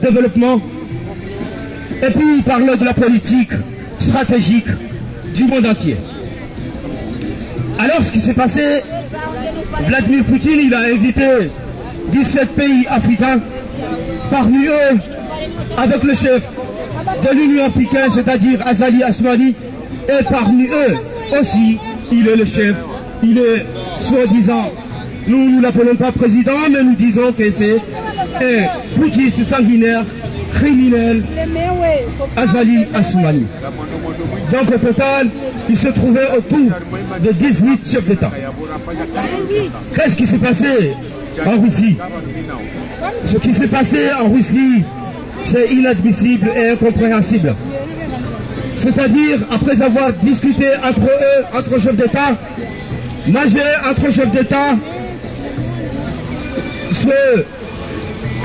développement. Et puis il parlait de la politique stratégique du monde entier. Alors ce qui s'est passé, Vladimir Poutine, il a invité 17 pays africains, parmi eux, avec le chef de l'Union africaine, c'est-à-dire Azali Assoumani, et parmi eux aussi, il est le chef, il est soi-disant, nous ne l'appelons pas président, mais nous disons que c'est un boutiste sanguinaire, criminel, Azali Assoumani. Donc au total, il se trouvait autour de 18 chefs d'État. Qu'est-ce qui s'est passé en Russie? Ce qui s'est passé en Russie, c'est inadmissible et incompréhensible. C'est-à-dire, après avoir discuté entre eux, entre chefs d'État, majeur entre chefs d'État, se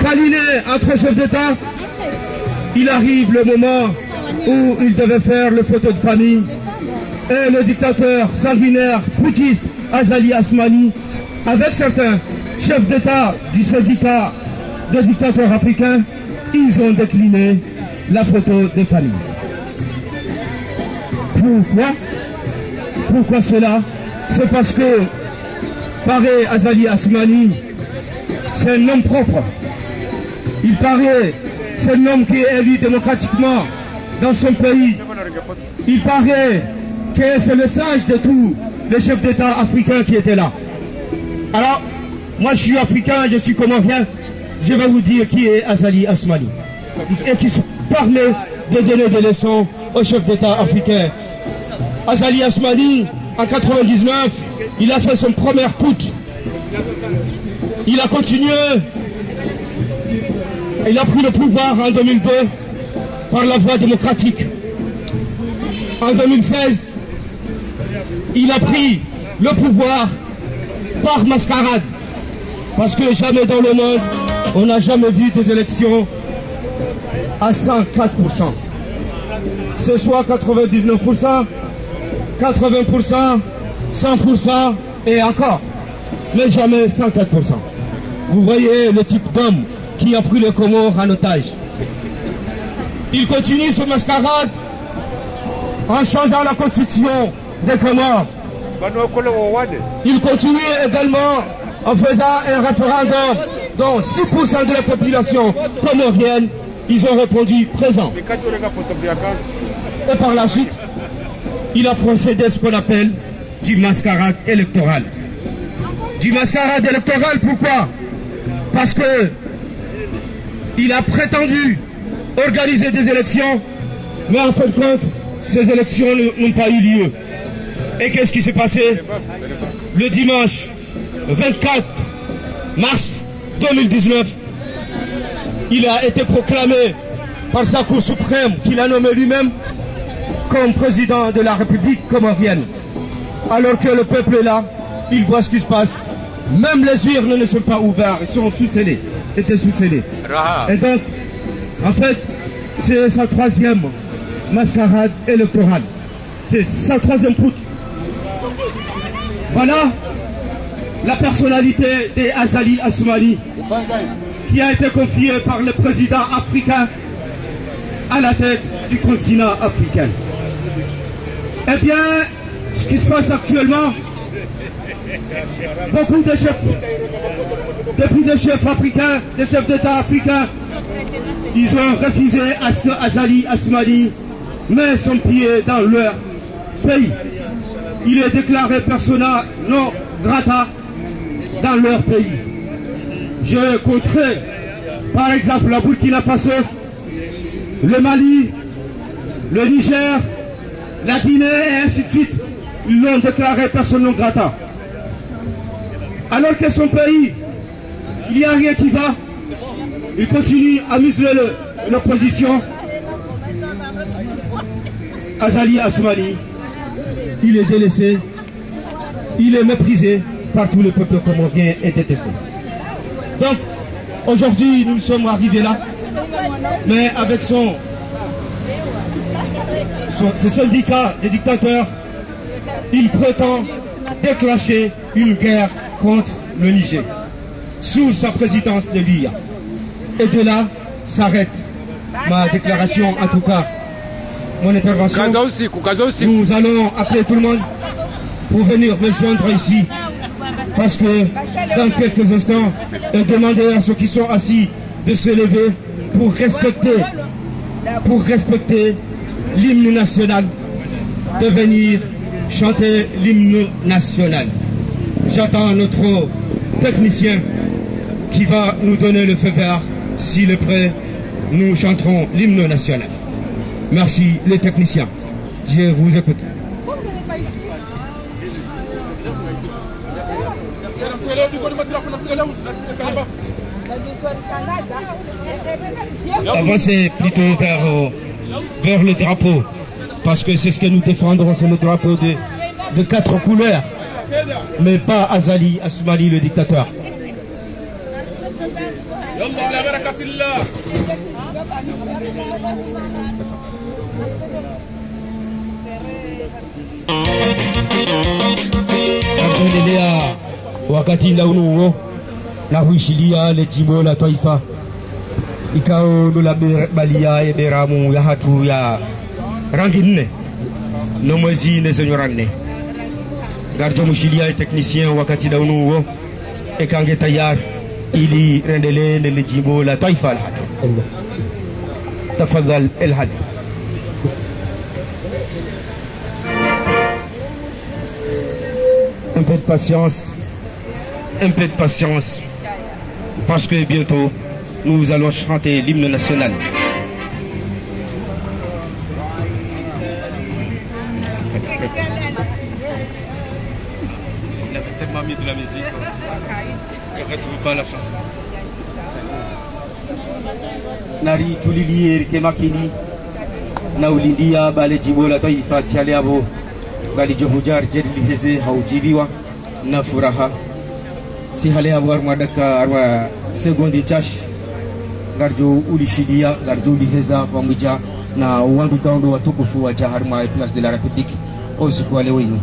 câliner entre chefs d'État, il arrive le moment où il devait faire le photo de famille et le dictateur sanguinaire boutiste Azali Assoumani, avec certains chefs d'État du syndicat des dictateurs africains, ils ont décliné la photo de famille. Pourquoi? Pourquoi cela? C'est parce que, pareil, Azali Assoumani, c'est un homme propre. Il paraît, c'est un homme qui est élu démocratiquement dans son pays. Il paraît que c'est le sage de tous les chefs d'État africains qui étaient là. Alors, moi je suis africain, je suis comorien, je vais vous dire qui est Azali Assoumani. Et qui se permet de donner des leçons aux chefs d'État africains. Azali Assoumani, en 99, il a fait son premier putsch. Il a continué. Il a pris le pouvoir en 2002 par la voie démocratique. En 2016, il a pris le pouvoir par mascarade. Parce que jamais dans le monde, on n'a jamais vu des élections à 104%. C'est soit 99%, 80%, 100% et encore. Mais jamais 104%. Vous voyez le type d'homme qui a pris le Comores en otage. Il continue ce mascarade en changeant la constitution des Comores. Il continue également en faisant un référendum dont 6% de la population comorienne, ils ont répondu présent. Et par la suite, il a procédé à ce qu'on appelle du mascarade électoral. Du mascarade électoral, pourquoi? Parce que il a prétendu organiser des élections, mais en fin de compte, ces élections n'ont pas eu lieu. Et qu'est-ce qui s'est passé? Le dimanche 24 mars 2019, il a été proclamé par sa Cour suprême, qu'il a nommé lui-même, comme président de la République comorienne. Alors que le peuple est là, il voit ce qui se passe. Même les urnes ne sont pas ouvertes, ils sont sous-scellés, étaient sous-scellés. Et donc, en fait, c'est sa troisième mascarade électorale. C'est sa troisième putsch. Voilà la personnalité d'Azali Assoumani, qui a été confiée par le président africain à la tête du continent africain. Eh bien, ce qui se passe actuellement, beaucoup de chefs, depuis des chefs africains, des chefs d'État africains, ils ont refusé à ce que Azali Assoumani met son pied dans leur pays. Il est déclaré persona non grata dans leur pays. Je compterai par exemple la Burkina Faso, le Mali, le Niger, la Guinée et ainsi de suite. Ils l'ont déclaré persona non grata. Alors que son pays, il n'y a rien qui va. Il continue à museler l'opposition. Azali Assoumani, il est délaissé, il est méprisé par tout le peuple comorien et détesté. Donc, aujourd'hui, nous sommes arrivés là, mais avec ce syndicat des dictateurs, il prétend déclencher une guerre contre le Niger, sous sa présidence de l'UIA. Et de là, s'arrête ma déclaration, en tout cas mon intervention. Nous allons appeler tout le monde pour venir me joindre ici, parce que dans quelques instants, et demander à ceux qui sont assis de se lever pour respecter l'hymne national, de venir chanter l'hymne national. J'attends notre technicien qui va nous donner le feu vert. S'il est prêt, nous chanterons l'hymne national. Merci les techniciens. Je vous écoute. Avancez plutôt vers le drapeau, parce que c'est ce que nous défendrons, c'est le drapeau de 4 couleurs, mais pas Azali Assoumani le dictateur. Wakati launuo la huishilia le jimbo la taifa ikao nula balia e beramu ya hatu ya rangi nne no mwezi ne zenyoranne garjo mushilia technicien wakati launuo e kange tayar ili rendele le jimbo la taifa al hatu tafadhal el hadi. Un peu de patience, parce que bientôt, nous allons chanter l'hymne national. Il avait tellement mis de la musique, il ne retrouve pas la chanson. Nari tulili kemakini na ulidia bale jibo la taifa tiale abo bali johujar jedli heze haujibiwa na furaha si hale abo arma daka arma segondi chash garjo ulishidia garjo liheza pamoja na wandu taundo watukufu wa Jaharma Place de la République usiku wa leo hii.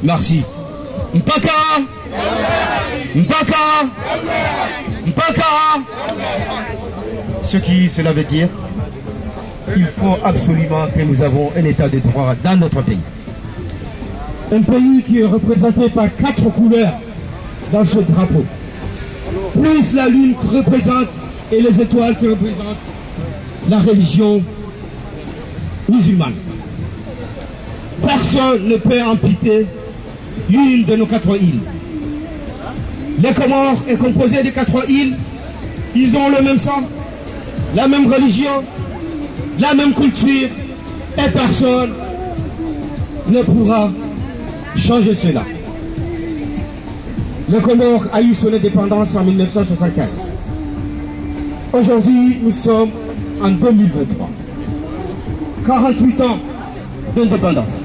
Merci. Mpaka. Ce qui cela veut dire, il faut absolument que nous avons un état de droit dans notre pays. Un pays qui est représenté par 4 couleurs dans ce drapeau. Plus la lune qui représente et les étoiles qui représentent la religion musulmane. Personne ne peut amputer l'une de nos 4 îles. Les Comores est composé de 4 îles. Ils ont le même sang, la même religion, la même culture, et personne ne pourra changer cela. Les Comores a eu son indépendance en 1975. Aujourd'hui, nous sommes en 2023. 48 ans d'indépendance.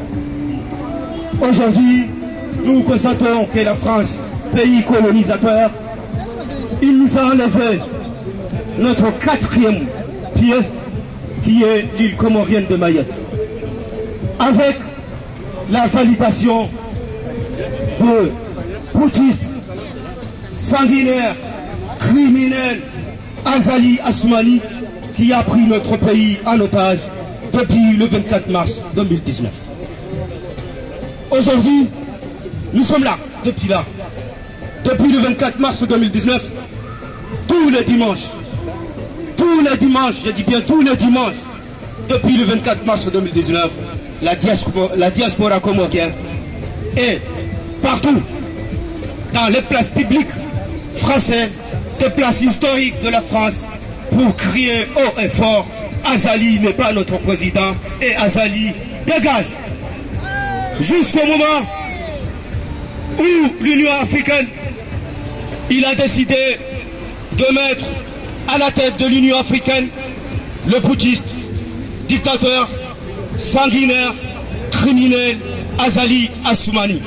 Aujourd'hui, nous constatons que la France, pays colonisateur, il nous a enlevé notre 4e pied, qui est l'île comorienne de Mayotte. Avec la validation de putschistes, sanguinaires, criminels, Azali Assoumani, qui a pris notre pays en otage depuis le 24 mars 2019. Aujourd'hui, nous sommes là, depuis le 24 mars 2019, tous les dimanches, je dis bien tous les dimanches, depuis le 24 mars 2019, la diaspora comorienne est partout, dans les places publiques françaises, des places historiques de la France, pour crier haut et fort, Azali n'est pas notre président et Azali dégage. Jusqu'au moment où l'Union africaine, il a décidé de mettre à la tête de l'Union africaine le putschiste, dictateur, sanguinaire, criminel, Azali Assoumani.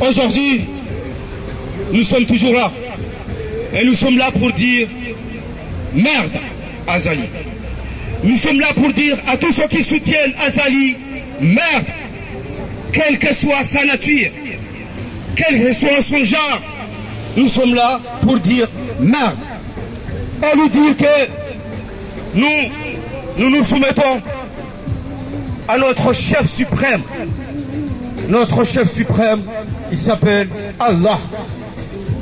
Aujourd'hui, nous sommes toujours là. Et nous sommes là pour dire merde, Azali. Nous sommes là pour dire à tous ceux qui soutiennent Azali, merde, quelle que soit sa nature, quel que soit son genre, nous sommes là pour dire merde. Et nous dire que nous soumettons à notre chef suprême. Notre chef suprême, il s'appelle Allah.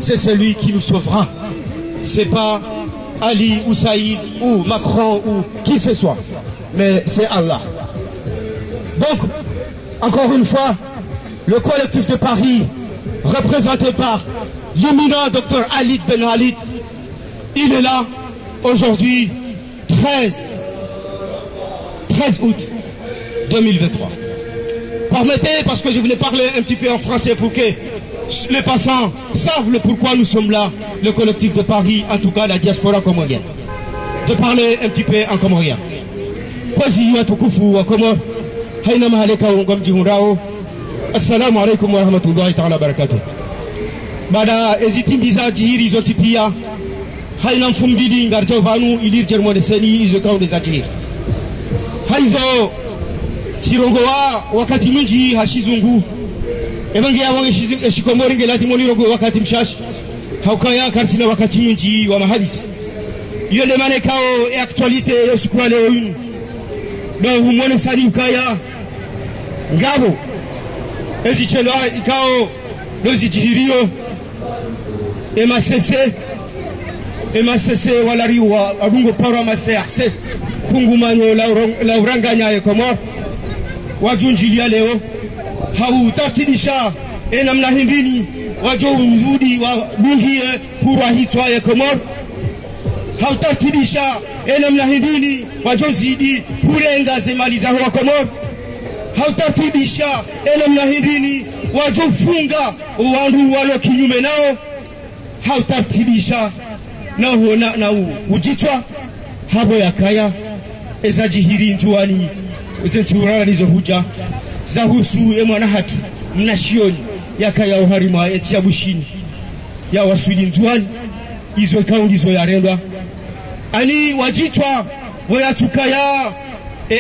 C'est celui qui nous sauvera. C'est pas Ali ou Saïd ou Macron ou qui que ce soit. Mais c'est Allah. Donc, encore une fois, le collectif de Paris, représenté par l'éminent Dr Khalid Ben Khalid, il est là aujourd'hui, 13 août 2023. Permettez, parce que je voulais parler un petit peu en français pour que les passants savent le pourquoi nous sommes là, le collectif de Paris, en tout cas la diaspora comorienne. De parler un petit peu en comorien. Assalamu alaikum wa rahmatullahi ta'ala barakatuh. Bada ezitimbiza jihiri zoti pia haina mfumbili ngarjo banu ilir jermo de seni izo kaunde za jihiri haizo tirongowa wakati mwingi hashizungu ebangia wange shikomori ngelati monirogo wakati mshashi haukaya karsina wakati mwingi wa mahadisi yole mane kao e actualité yosukwa leo yunu do humone sari ukaya ngabo ezichelo ikao lozi jihirio emasese walariwa adungo para maserse kungumanyo la uranganya ya komor wajunjilia leo hautatidisha namna hindini wajo uzudi wa bungie hurahitwa ya komor hautatidisha namna hindini wajo zidi hurenga zemali za wa komor hautatidisha namna hindini wajo funga wandu walo kinyume nao hautatidisha na ujitwa habo yakaya ezajihiri njuani uzenturana nizo huja za husu mwana hatu mnashioni yakaya uharima etia bushini ya wasudi njuani izo kaundi zo yarendwa ani wajitwa wayatukaya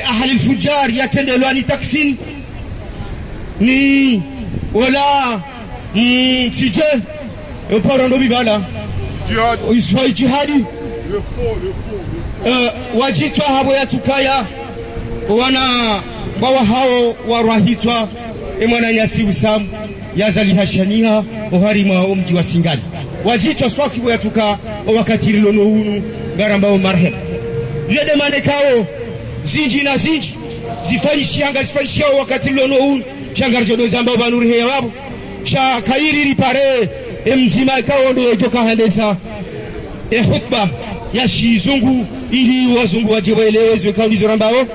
ahli alfujar yatendelwa ni takfin ni wala tije parando bibala Israel jihadi wajitwa habo yatukaya wana bawa hao warahitwa mwana nyasi usamu yazali hashania oharima omji wa Singali wajitwa swafi yatuka wakati lilono hunu garamba marhem yede mane kao zinji na zinji zifanyishanga wakati lilono hunu shangarjodo zamba banuri heya wabo sha kairi ripare mzima kao ndo joka handesa khutba ya shizungu ili wazungu wajielewezwe kauli zorambao.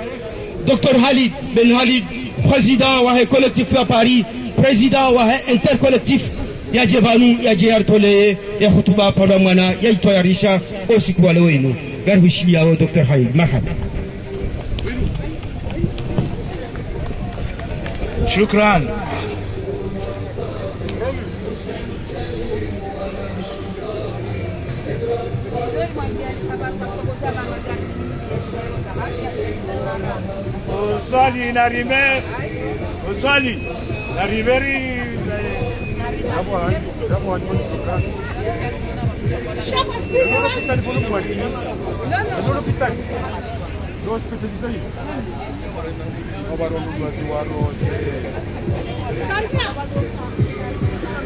Dr Khalid Ben Khalid, président wa collectif à Paris, président wa intercollectif ya jebanu ya jertole ya khutba pendant mwana ya itoyarisha usiku wa leo ino garwishilia wa Dr Khalid marhaba. شكرا Oswali na river, Oswali na riveri.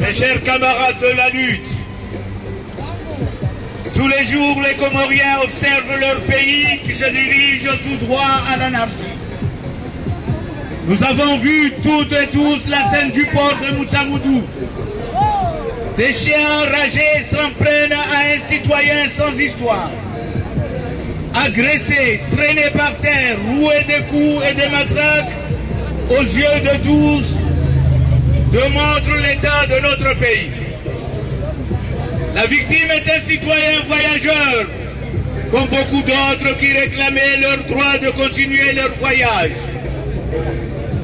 Mes chers camarades de la lutte, tous les jours les Comoriens observent leur pays qui se dirige tout droit à l'anarchie. Nous avons vu toutes et tous la scène du port de Moutsamoudou. Des chiens enragés s'en prennent à un citoyen sans histoire. Agressé, traîné par terre, roué de coups et de matraques, aux yeux de tous, démontre l'état de notre pays. La victime est un citoyen voyageur, comme beaucoup d'autres qui réclamaient leur droit de continuer leur voyage.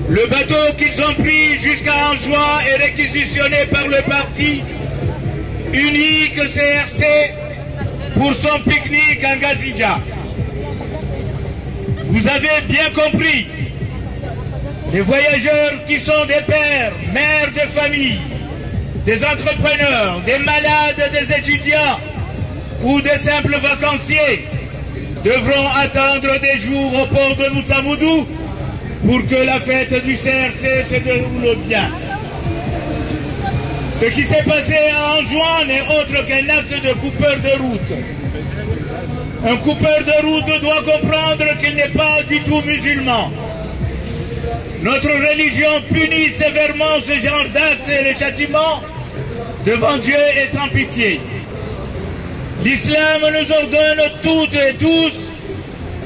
Le bateau qu'ils ont pris jusqu'à Anjoua est réquisitionné par le parti unique CRC pour son pique-nique en Gazidja. Vous avez bien compris, les voyageurs qui sont des pères, mères de famille, des entrepreneurs, des malades, des étudiants ou des simples vacanciers devront attendre des jours au port de Moutsamoudou pour que la fête du CRC se déroule bien. Ce qui s'est passé à Anjouan n'est autre qu'un acte de coupeur de route. Un coupeur de route doit comprendre qu'il n'est pas du tout musulman. Notre religion punit sévèrement ce genre d'actes et les châtiments devant Dieu et sans pitié. L'islam nous ordonne toutes et tous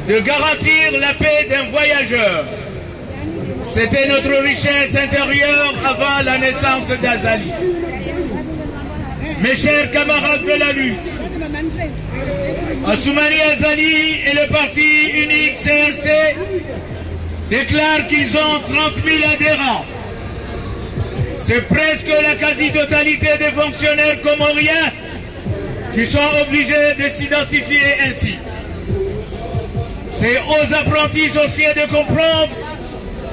de garantir la paix d'un voyageur. C'était notre richesse intérieure avant la naissance d'Azali. Mes chers camarades de la lutte, Assoumani Azali et le parti unique CRC déclarent qu'ils ont 30 000 adhérents. C'est presque la quasi-totalité des fonctionnaires comoriens qui sont obligés de s'identifier ainsi. C'est aux apprentis sorciers de comprendre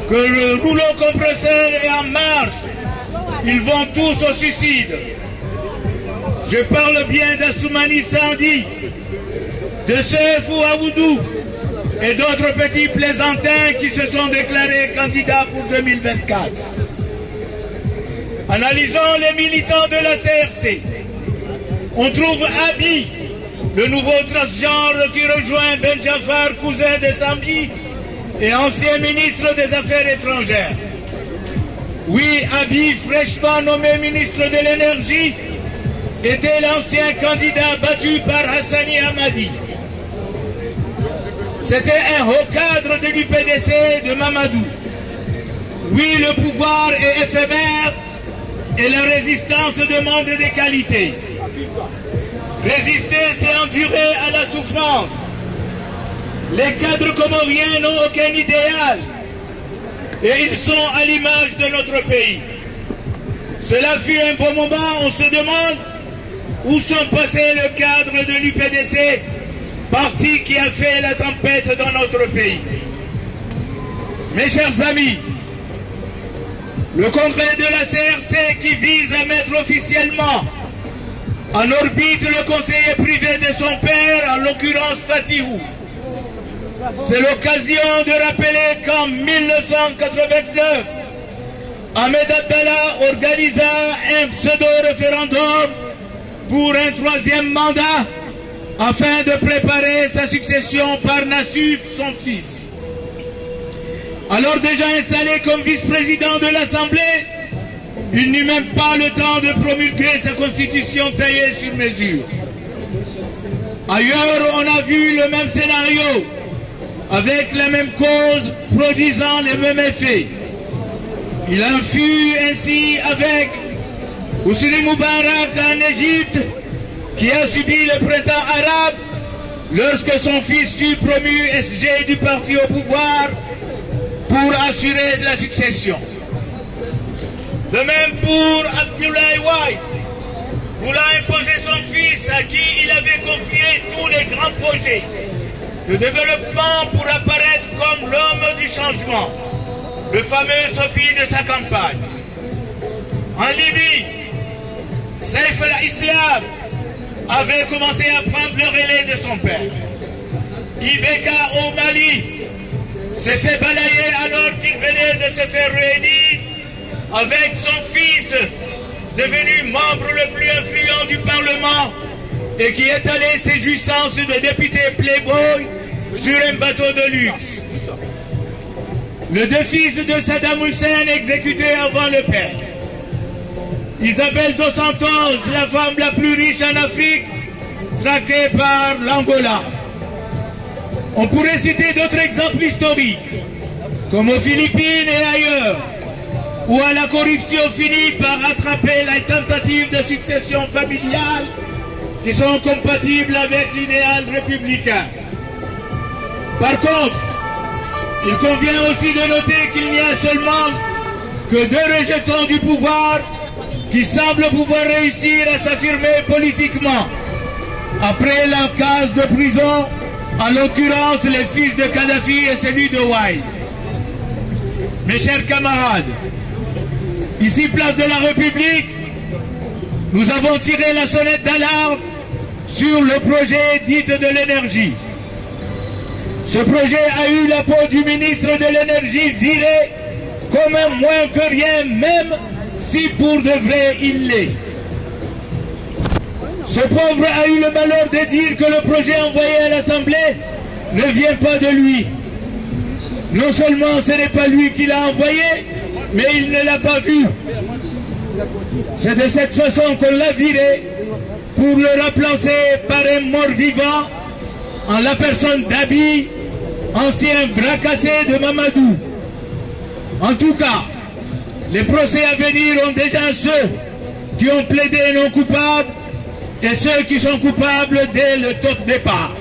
que le rouleau compresseur est en marche. Ils vont tous au suicide. Je parle bien d'Assoumani Sandi, de Seifou Aoudou et d'autres petits plaisantins qui se sont déclarés candidats pour 2024. Analysant les militants de la CRC, on trouve Abi, le nouveau transgenre qui rejoint Ben Jafar, cousin de Samdi et ancien ministre des Affaires étrangères. Oui, Abi, fraîchement nommé ministre de l'Énergie, était l'ancien candidat battu par Hassani Hamadi. C'était un haut cadre de l'UPDC de Mamadou. Oui, le pouvoir est éphémère et la résistance demande des qualités. Résister, c'est endurer à la souffrance. Les cadres comoriens n'ont aucun idéal et ils sont à l'image de notre pays. Cela fut un bon moment, on se demande où sont passés le cadre de l'UPDC, parti qui a fait la tempête dans notre pays. Mes chers amis, le congrès de la CRC qui vise à mettre officiellement en orbite le conseiller privé de son père, en l'occurrence Fatihou. C'est l'occasion de rappeler qu'en 1989, Ahmed Abdallah organisa un pseudo-référendum pour un troisième mandat afin de préparer sa succession par Nassif, son fils. Alors déjà installé comme vice-président de l'Assemblée, il n'eut même pas le temps de promulguer sa constitution taillée sur mesure. Ailleurs, on a vu le même scénario, avec la même cause, produisant les mêmes effets. Il en fut ainsi avec Hosni Moubarak en Égypte, qui a subi le printemps arabe lorsque son fils fut promu SG du parti au pouvoir pour assurer la succession. De même pour Abdoulaye Wade, voulant imposer son fils à qui il avait confié tous les grands projets de développement pour apparaître comme l'homme du changement, le fameux Sophie de sa campagne. En Libye, Saif al-Islam avait commencé à prendre le relais de son père. Ibeka au Mali s'est fait balayer alors qu'il venait de se faire réunir avec son fils, devenu membre le plus influent du Parlement et qui étalait ses jouissances de député playboy sur un bateau de luxe. Le deux fils de Saddam Hussein exécutés avant le père. Isabelle dos Santos, la femme la plus riche en Afrique, traquée par l'Angola. On pourrait citer d'autres exemples historiques, comme aux Philippines et ailleurs, où la corruption finit par attraper les tentatives de succession familiale qui sont compatibles avec l'idéal républicain. Par contre, il convient aussi de noter qu'il n'y a seulement que deux rejetons du pouvoir qui semblent pouvoir réussir à s'affirmer politiquement. Après la case de prison, en l'occurrence les fils de Kadhafi et celui de Wade. Mes chers camarades, ici place de la République, nous avons tiré la sonnette d'alarme sur le projet dit de l'énergie. Ce projet a eu la peau du ministre de l'énergie viré comme un moins que rien, même si pour de vrai il l'est. Ce pauvre a eu le malheur de dire que le projet envoyé à l'Assemblée ne vient pas de lui. Non seulement ce n'est pas lui qui l'a envoyé, mais il ne l'a pas vu. C'est de cette façon qu'on l'a viré pour le remplacer par un mort-vivant en la personne d'Abi, ancien bras cassé de Mamadou. En tout cas, les procès à venir ont déjà ceux qui ont plaidé non coupables et ceux qui sont coupables dès le top départ.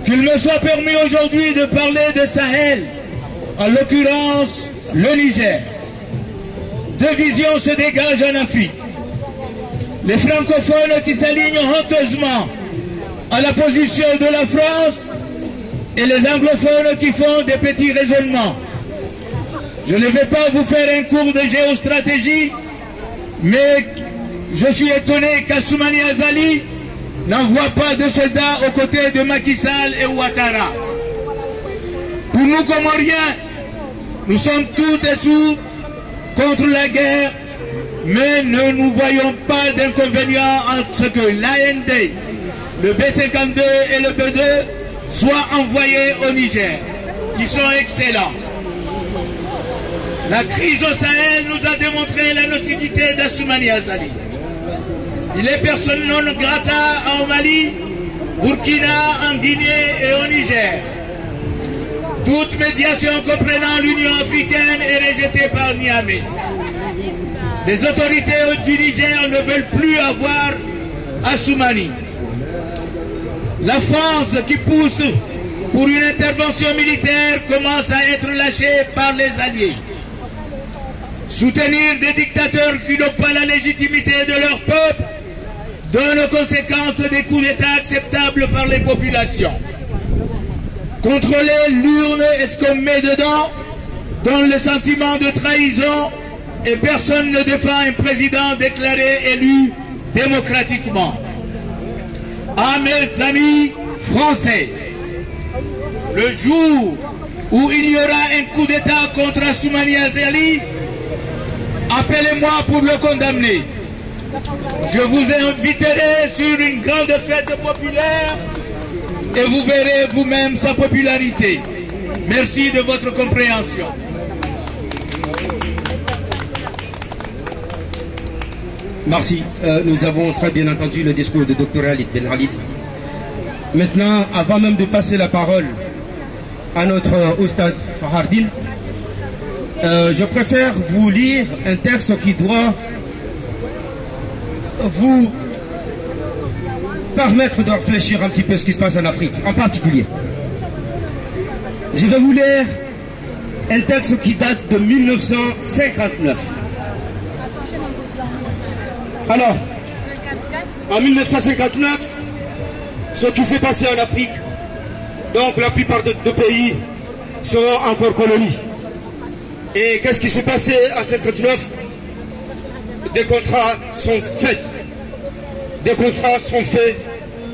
Qu'il me soit permis aujourd'hui de parler de Sahel, en l'occurrence le Niger. Deux visions se dégagent en Afrique. Les francophones qui s'alignent honteusement à la position de la France et les anglophones qui font des petits raisonnements. Je ne vais pas vous faire un cours de géostratégie, mais je suis étonné qu'Assoumani Azali n'envoie pas de soldats aux côtés de Macky Sall et Ouattara. Pour nous Comoriens, nous sommes toutes et toutes contre la guerre, mais ne nous voyons pas d'inconvénient entre ce que l'AND, le B-52 et le B-2 soient envoyés au Niger. Ils sont excellents. La crise au Sahel nous a démontré la nocivité d'Assoumani Azali. Il est personne non grata en Mali, Burkina, en Guinée et au Niger. Toute médiation comprenant l'Union africaine est rejetée par Niamey. Les autorités du Niger ne veulent plus avoir Assoumani. La France qui pousse pour une intervention militaire commence à être lâchée par les alliés. Soutenir des dictateurs qui n'ont pas la légitimité de leur peuple donne aux conséquences des coups d'État acceptables par les populations. Contrôler l'urne et ce qu'on met dedans donne le sentiment de trahison et personne ne défend un président déclaré élu démocratiquement. À mes amis français, le jour où il y aura un coup d'État contre Assoumani Azali, appelez-moi pour le condamner. Je vous inviterai sur une grande fête populaire et vous verrez vous-même sa popularité. Merci de votre compréhension. Merci. Nous avons très bien entendu le discours de Dr Khalid Ben Khalid. Maintenant, avant même de passer la parole à notre Oustad Fahardine, je préfère vous lire un texte qui doit vous permettre de réfléchir un petit peu ce qui se passe en Afrique, en particulier. Je vais vous lire un texte qui date de 1959. Alors, en 1959, ce qui s'est passé en Afrique, donc la plupart de pays seront encore colonies. Et qu'est-ce qui s'est passé en 1959? Des contrats sont faits. Des contrats sont faits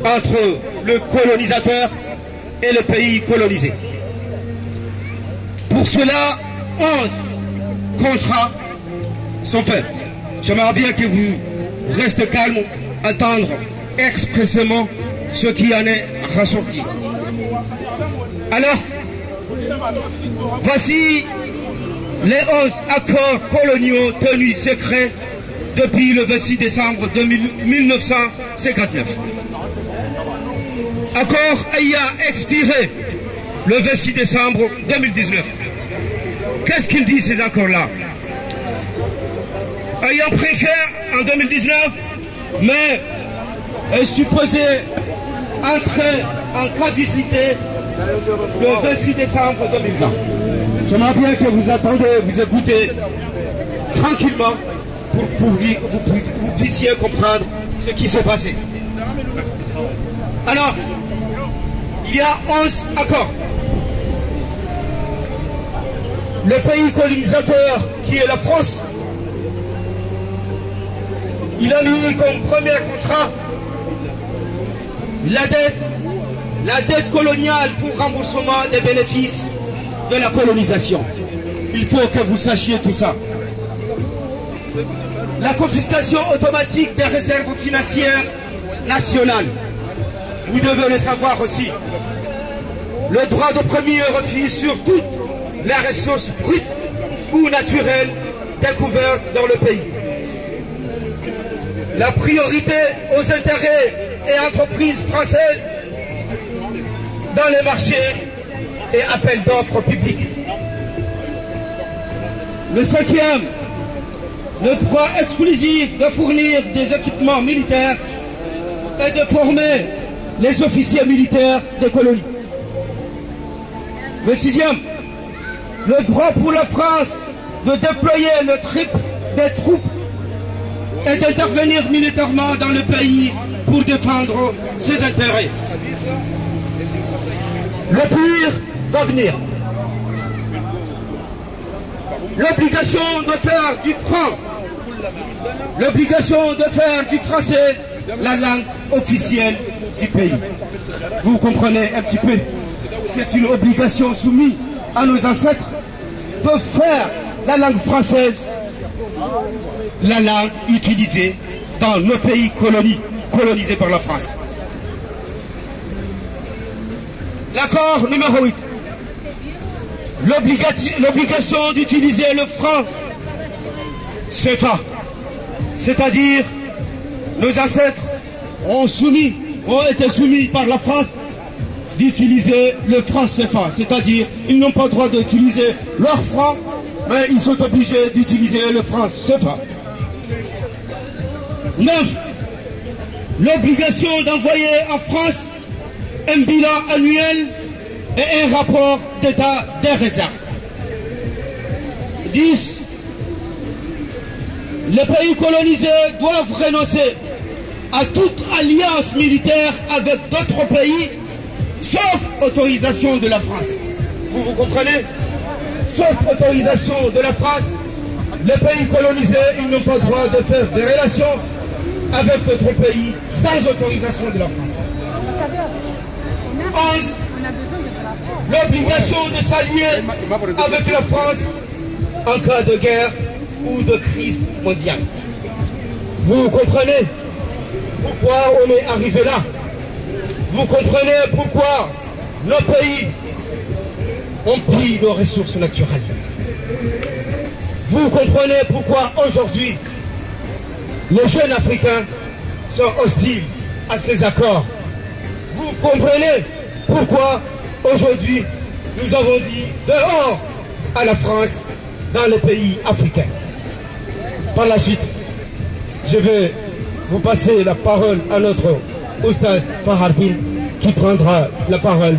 entre le colonisateur et le pays colonisé. Pour cela, 11 contrats sont faits. J'aimerais bien que vous restez calme, attendre expressément ce qui en est ressorti. Alors, voici les 11 accords coloniaux tenus secrets depuis le 26 décembre 1959. Accord ayant expiré le 26 décembre 2019. Qu'est-ce qu'il dit ces accords-là? Ayant pris fin en 2019, mais est supposé entrer en caducité le 26 décembre 2020. J'aimerais bien que vous attendez, vous écoutez tranquillement pour que vous puissiez comprendre ce qui s'est passé. Alors, il y a 11 accords. Le pays colonisateur qui est la France, il a mis comme premier contrat la dette coloniale pour remboursement des bénéfices de la colonisation. Il faut que vous sachiez tout ça. La confiscation automatique des réserves financières nationales. Vous devez le savoir aussi. Le droit de premier refus sur toutes les ressources brutes ou naturelles découvertes dans le pays. La priorité aux intérêts et entreprises françaises dans les marchés et appels d'offres publics. Le cinquième, le droit exclusif de fournir des équipements militaires et de former les officiers militaires des colonies. Le sixième, le droit pour la France de déployer le triple des troupes et d'intervenir militairement dans le pays pour défendre ses intérêts. Le pire va venir. L'obligation de faire du franc, l'obligation de faire du français la langue officielle du pays. Vous comprenez un petit peu? C'est une obligation soumise à nos ancêtres de faire la langue française la langue utilisée dans nos pays colonisés par la France. L'accord numéro 8. L'obligation d'utiliser le franc CFA. C'est-à-dire, nos ancêtres ont été soumis par la France d'utiliser le franc CFA. C'est-à-dire, ils n'ont pas le droit d'utiliser leur franc, mais ils sont obligés d'utiliser le franc CFA. 9. L'obligation d'envoyer en France un bilan annuel et un rapport d'état des réserves. 10. Les pays colonisés doivent renoncer à toute alliance militaire avec d'autres pays, sauf autorisation de la France. Vous comprenez? Sauf autorisation de la France, les pays colonisés, ils n'ont pas le droit de faire des relations avec d'autres pays sans autorisation de la France. 11. L'obligation de s'allier avec la France en cas de guerre ou de crise mondiale. Vous comprenez pourquoi on est arrivé là? Vous comprenez pourquoi nos pays ont pris nos ressources naturelles? Vous comprenez pourquoi aujourd'hui les jeunes Africains sont hostiles à ces accords? Vous comprenez pourquoi aujourd'hui nous avons dit dehors à la France dans les pays africains? Par la suite, je vais vous passer la parole à notre Oustaz Fahardine qui prendra la parole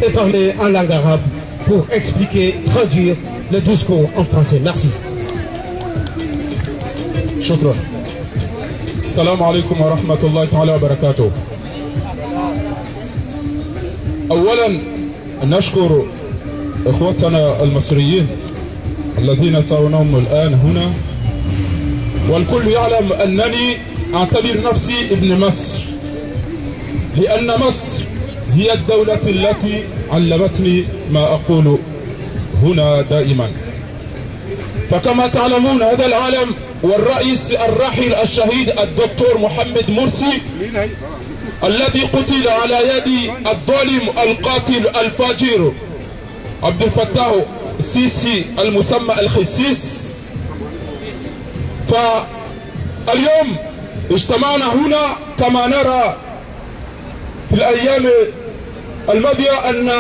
et parler en langue arabe pour expliquer, traduire le discours en français. Merci. Shukran. السلام عليكم ورحمة الله تعالى وبركاته. أولا نشكر إخوتنا المصريين الذين ترونهم الآن هنا، والكل يعلم أنني أعتبر نفسي ابن مصر، لأن مصر هي الدولة التي علمتني ما أقول هنا دائما. فكما تعلمون هذا العالم والرئيس الراحل الشهيد الدكتور محمد مرسي الذي قتل على يد الظالم القاتل الفاجر عبد الفتاح السيسي المسمى الخسيس. فاليوم اجتمعنا هنا كما نرى في الأيام الماضية أن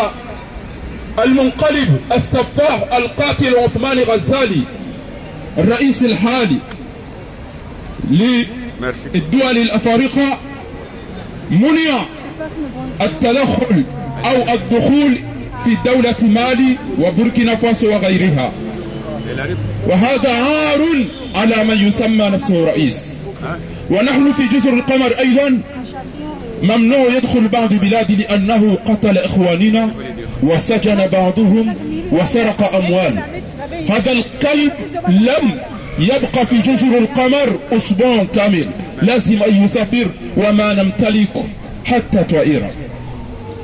المنقلب السفاح القاتل عثمان غزالي الرئيس الحالي للدول الأفارقة منع التدخل أو الدخول في دولة مالي وبوركينا فاسو وغيرها، وهذا عار على من يسمى نفسه رئيس. ونحن في جزر القمر أيضا ممنوع يدخل بعض بلاد لأنه قتل إخواننا وسجن بعضهم وسرق أموال. هذا الكلب لم يبقى في جزر القمر أسبوع كامل، لازم أن يسافر وما نمتلك حتى طائرة.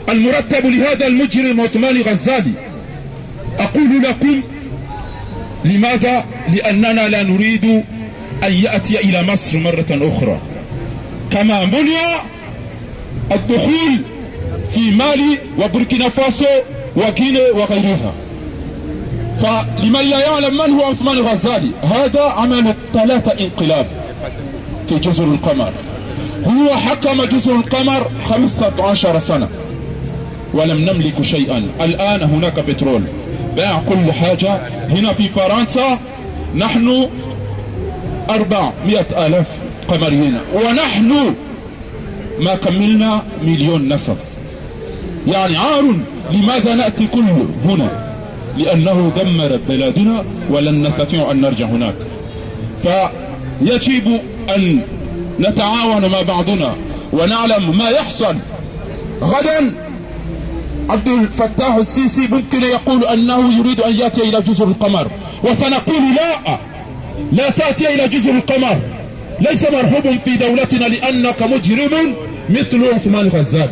المرتب لهذا المجرم عثمان غزالي أقول لكم لماذا؟ لأننا لا نريد أن يأتي إلى مصر مرة أخرى، كما منع الدخول في مالي وبوركينا فاسو وغيني وغيرها. فلمن لا يعلم من هو عثمان غزالي، هذا عمل 3 انقلاب في جزر القمر. هو حكم جزر القمر 15 سنة ولم نملك شيئا. الآن هناك بترول، باع كل حاجة. هنا في فرنسا نحن 400,000 قمريين ونحن ما كملنا 1,000,000 نسب. يعني عار. لماذا نأتي كله هنا؟ لأنه دمر بلادنا ولن نستطيع أن نرجع هناك. فيجب أن نتعاون مع بعضنا ونعلم ما يحصل غدا. عبد الفتاح السيسي ممكن يقول أنه يريد أن يأتي إلى جزر القمر، وسنقول لا تأتي إلى جزر القمر، ليس مرحوب في دولتنا لأنك مجرم مثل عثمان غزالي.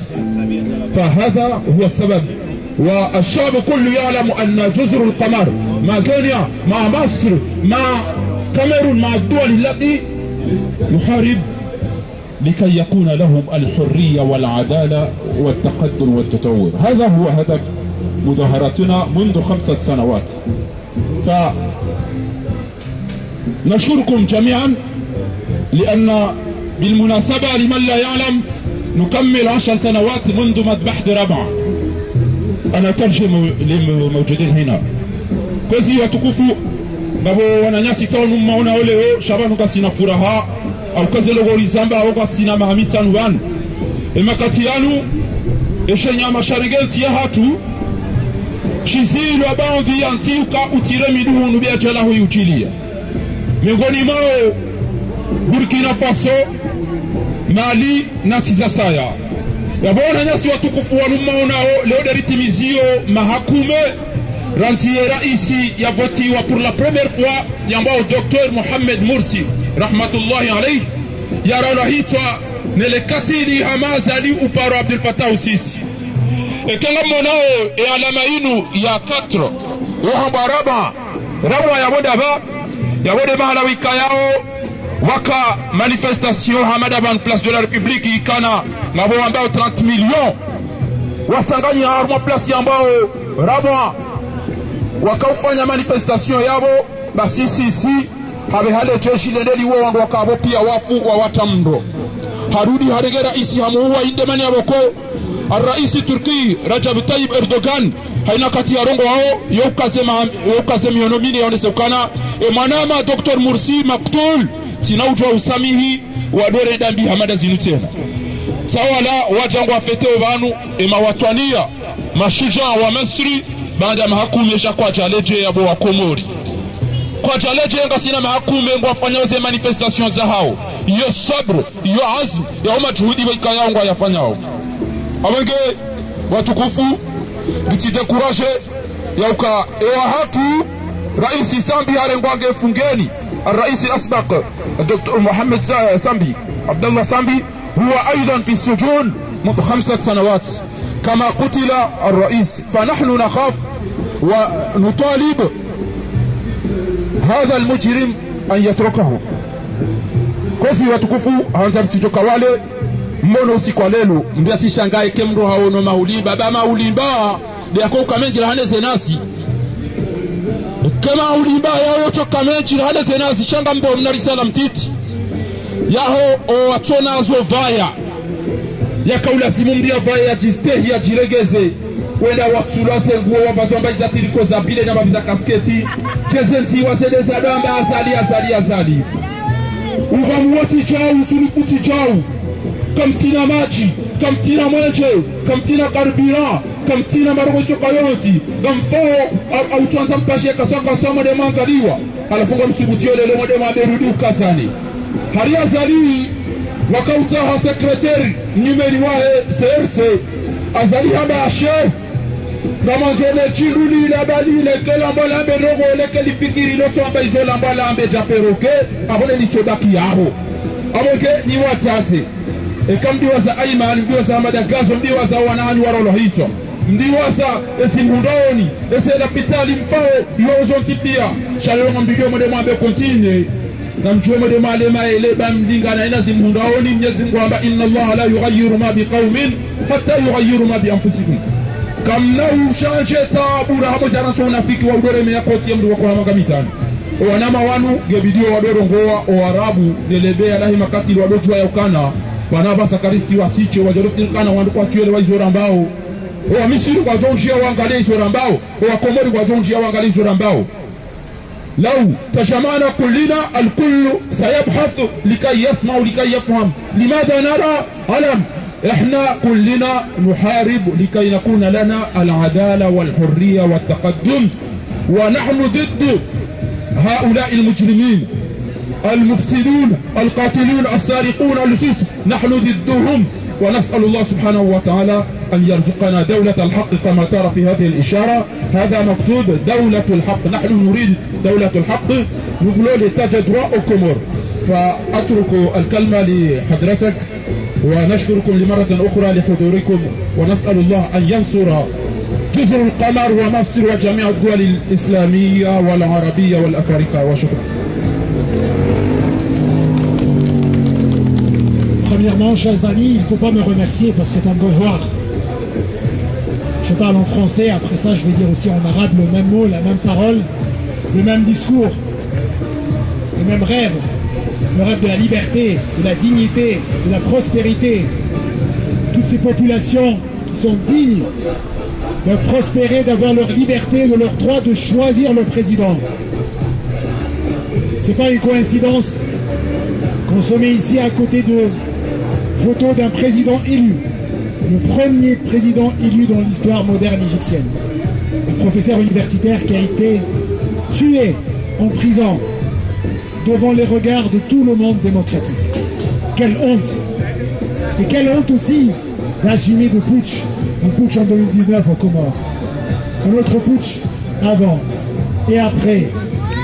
فهذا هو السبب، والشعب كله يعلم أن جزر القمر مع غينيا مع مصر مع كاميرون مع الدول التي نحارب لكي يكون لهم الحرية والعدالة والتقدم والتطور. هذا هو هدف مظاهراتنا منذ 5 سنوات. فنشكركم جميعا، لأن بالمناسبة لمن لا يعلم نكمل 10 سنوات منذ مذبحة رابعة. أنا ترجم للموجودين هنا. كوزي وتكوفو بابو wananyasi tao numaona oleo shabanu kasina furaha au kaze logo lizamba au kasina mahamita nuban emakati yanu eshenya masharigenti ya hatu shizilo baadhi ya ntiuka utire miduhu nubia jala hui uchilia miongoni mwao Burkina Faso, Mali na Tizasaya. Yabona nyasi watukufu wanumaonao leo deritimizio mahakume rantiye raisi ya votiwa pour la première fois yambao Dr. Mohamed Morsi rahmatullahi alayhi yararahitwa nelekatili hamazali uparo Abdel Fattah al-Sisi ekanga monao e alama inu ya 4 wahambaraba rawa ya modaba ya wode mahalawika yao waka manifestation hamada ban place de la République ikana ngabo ambao 30 millions watanganya harmo place ambao rabwa wakaufanya manifestation yabo basisi habe hale jeshi lendeli wo wangu wakabo pia wafu wa watamndo harudi haregera isi hamuwa indemani yaboko الرئيس التركي رجب طيب اردوغان haina kati ya rongo hao yokaze mionomini yaonesekana emanama Dr. Morsi maktul tinaujwa usamihi wadore dambi hamada zinu tena tawala wajangu afete vanu emawatwania mashujaa wa Misri baada ya mahakumesha kwa jaleje yabo wa Komori kwa jaleje ngasina mahakume ngwafanya ze manifestation za hao iyo sabr, iyo azm ya majuhudi baika yangu ayafanyao. Abenge watukufu bitide courage ya uka ewa hatu Raisi Sambi harengwange fungeni. الرئيس الأسبق الدكتور محمد سامبي عبد الله سامبي هو أيضا في السجون منذ 5 سنوات كما قتل الرئيس. فنحن نخاف ونطالب هذا المجرم أن يتركه. kofi watukufu hanza bitijoka wale mmono usiku wa lelo mbiati shangae kemro haono mahuli baba maulimba yako kamenjira haneze nasi kama ulimba yao toka menjira haneze nasi shanga mbo mnarisala mtiti yaho o atona zo vaya yakaula simumbia vaya jistehi ya jiregeze wenda watsulase nguo wabazomba izatiliko za bile na mabiza kasketi chezenti wasedeza damba azali uvamuoti chao usulufuti chao kamtina maji kamtina mwenje kamtina karbira kamtina marogocho kayoti gamfao au tuanza mpashe kasaka sama de mangaliwa alafunga msibutio lele mwede maberudu kazani haria zali wakauta ha sekretari numeri wae CRC azali haba ashe Namanzole chiruli la bali le kelamba lambe rogo le kelifikiri loto amba izola mbala ambe japeroke abone ni chobaki yao aboke ni watate ekamdiwaza Aiman ndiwaza Madagazo ndiwaza wanahani warolo hicho ndiwaza esimundoni esela pitali mfao yozo tipia shalonga mbidio mode mwambe kontine na mchuwe mode male maele bamdinga na ina simundoni Mwenyezi Mungu amba inna Allah la yughayyiru ma biqaumin hatta yughayyiru ma bi anfusikum kamna ushanje tabura habo jana so unafiki wa udore me yakoti ya mdu wako hama kamisani wanama wanu gebidio wadoro ngoa o arabu delebea lahi makati wadojwa ya ukana wanaba sakarisi wasiche wajorufi kana wandu kwa tiwele wa izora mbao wa misiri kwa jonjia wangalia izora mbao wa komori kwa jonjia wangalia izora mbao لو تجمعنا كلنا الكل سيبحث لكي يسمع ولكي يفهم لماذا نرى علم احنا كلنا نحارب لكي نكون لنا العدالة والحرية والتقدم ونحن ضد هؤلاء المجرمين المفسدون القاتلون السارقون اللصوص نحن ضدهم ونسأل الله سبحانه وتعالى أن يرزقنا دولة الحق كما ترى في هذه الإشارة هذا مكتوب دولة الحق نحن نريد دولة الحق نقول لتجدراء الكمر فأترك الكلمة لحضرتك ونشكركم لمرة أخرى لحضوركم ونسأل الله أن ينصر جزر القمر ومصر وجميع الدول الإسلامية والعربية والأفريقية وشكرا. Premièrement, chers amis, il ne faut pas me remercier parce que c'est un devoir. Je parle en français, après ça je vais dire aussi en arabe le même mot, la même parole, le même discours, le même rêve. Le rêve de la liberté, de la dignité, de la prospérité. Toutes ces populations qui sont dignes de prospérer, d'avoir leur liberté, de leur droit de choisir le président. C'est pas une coïncidence qu'on se met ici à côté de photos d'un président élu. Le premier président élu dans l'histoire moderne égyptienne. Un professeur universitaire qui a été tué en prison devant les regards de tout le monde démocratique. Quelle honte! Et quelle honte aussi d'assumer de putsch, un putsch en 2019 au Comores, un autre putsch avant et après.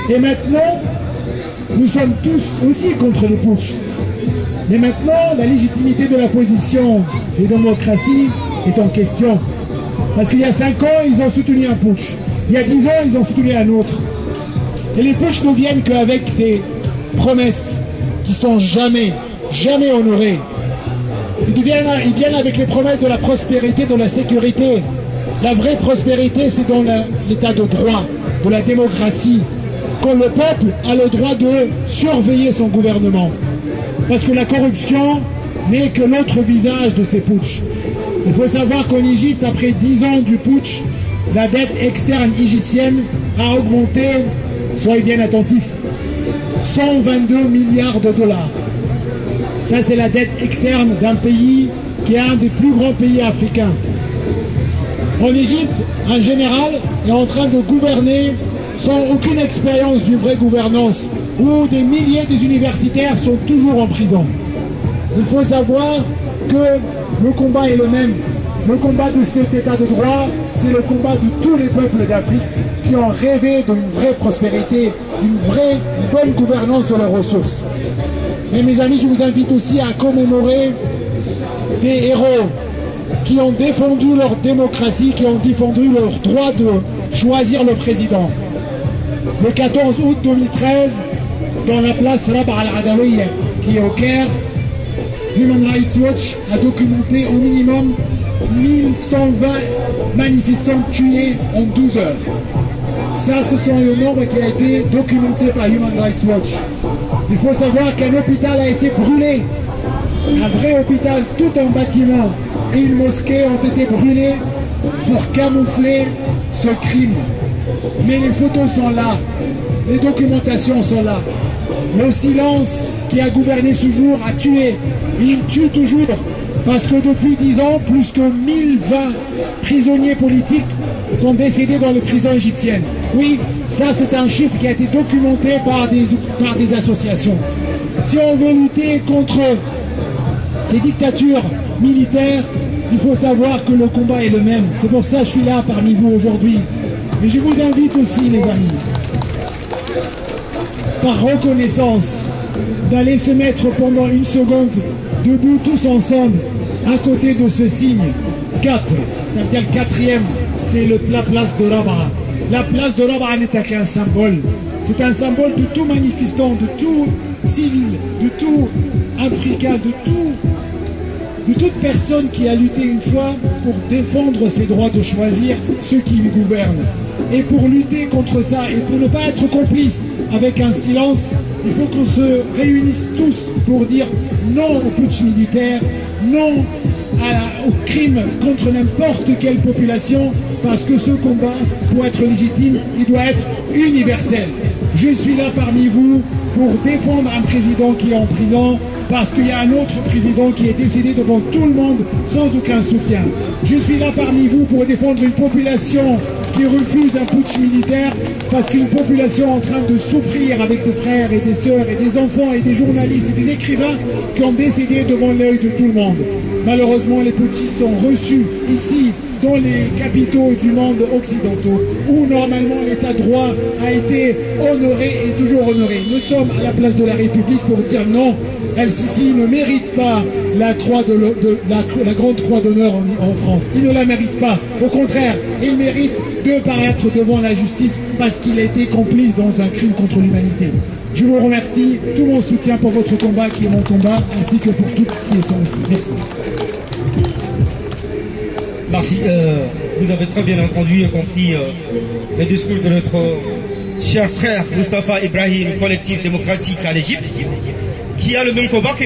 Et maintenant, nous sommes tous aussi contre le putsch. Mais maintenant, la légitimité de la position des démocraties est en question. Parce qu'il y a 5 ans, ils ont soutenu un putsch. Il y a 10 ans, ils ont soutenu un autre. Et les putschs ne viennent qu'avec des promesses qui sont jamais honorées. Ils viennent avec les promesses de la prospérité, de la sécurité. La vraie prospérité, c'est dans l'état de droit, de la démocratie. Quand le peuple a le droit de surveiller son gouvernement. Parce que la corruption n'est que l'autre visage de ces putschs. Il faut savoir qu'en Égypte, après 10 ans du putsch, la dette externe égyptienne a augmenté, soyez bien attentifs, 122 milliards de dollars. Ça, c'est la dette externe d'un pays qui est un des plus grands pays africains. En Égypte, un général est en train de gouverner sans aucune expérience d'une vraie gouvernance. où des milliers d'universitaires sont toujours en prison. Il faut savoir que le combat est le même. Le combat de cet état de droit, c'est le combat de tous les peuples d'Afrique qui ont rêvé d'une vraie prospérité, d'une vraie bonne gouvernance de leurs ressources. Mais mes amis, je vous invite aussi à commémorer des héros qui ont défendu leur démocratie, qui ont défendu leur droit de choisir le président. Le 14 août 2013, dans la place Rab'a al-Adawiya, qui est au Caire, Human Rights Watch a documenté au minimum 1120 manifestants tués en 12 heures. Ça, ce sont le nombre qui a été documenté par Human Rights Watch. Il faut savoir qu'un hôpital a été brûlé. Un vrai hôpital, tout un bâtiment et une mosquée ont été brûlés pour camoufler ce crime. Mais les photos sont là, les documentations sont là. Le silence qui a gouverné ce jour a tué. Il tue toujours parce que depuis 10 ans, plus que 1020 prisonniers politiques sont décédés dans les prisons égyptiennes. Oui, ça c'est un chiffre qui a été documenté par des associations. Si on veut lutter contre ces dictatures militaires, il faut savoir que le combat est le même. C'est pour ça que je suis là parmi vous aujourd'hui. Mais je vous invite aussi, les amis, par reconnaissance, d'aller se mettre pendant une seconde debout tous ensemble à côté de ce signe 4. Ça veut dire le quatrième, c'est la place de Rab'a. La place de Rab'a n'est qu'un symbole. C'est un symbole de tout manifestant, de tout civil, de tout Africain, de toute personne qui a lutté une fois pour défendre ses droits de choisir ceux qui lui gouvernent. Et pour lutter contre ça et pour ne pas être complice avec un silence, il faut qu'on se réunisse tous pour dire non au putsch militaire, non au crime contre n'importe quelle population, parce que ce combat, pour être légitime, il doit être universel. Je suis là parmi vous pour défendre un président qui est en prison, parce qu'il y a un autre président qui est décédé devant tout le monde sans aucun soutien. Je suis là parmi vous pour défendre une population qui refuse un putsch militaire, parce qu'une population en train de souffrir avec des frères et des sœurs et des enfants et des journalistes et des écrivains qui ont décédé devant l'œil de tout le monde. Malheureusement, les putschistes sont reçus ici, dans les capitaux du monde occidentaux, où normalement l'état de droit a été honoré et toujours honoré. Nous sommes à la place de la République pour dire non, El-Sisi ne mérite pas la grande croix d'honneur en France. Il ne la mérite pas. Au contraire, il mérite de paraître devant la justice parce qu'il a été complice dans un crime contre l'humanité. Je vous remercie, tout mon soutien pour votre combat qui est mon combat, ainsi que pour toutes ceux qui sont ici. Merci. Merci. Vous avez très bien entendu et compris le discours de notre cher frère Moustapha Ibrahim, collectif démocratique à l'Égypte, qui a le même combat que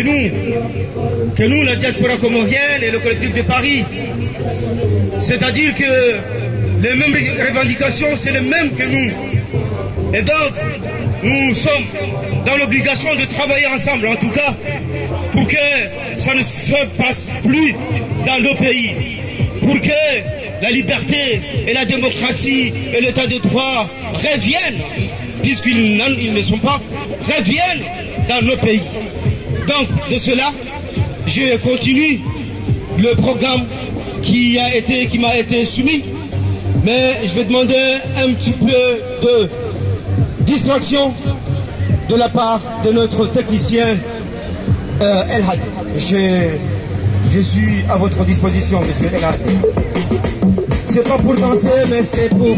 nous, la diaspora comorienne et le collectif de Paris. C'est-à-dire que les mêmes revendications, c'est les mêmes que nous. Et donc, nous sommes dans l'obligation de travailler ensemble, en tout cas, pour que ça ne se passe plus dans nos pays. Pour que la liberté et la démocratie et l'état de droit reviennent, puisqu'ils ne sont pas, reviennent dans nos pays. Donc, de cela, je continue le programme qui m'a été soumis, mais je vais demander un petit peu de distraction de la part de notre technicien El Hadi. Je suis à votre disposition, monsieur El Hadi. C'est pas pour danser, mais c'est pour...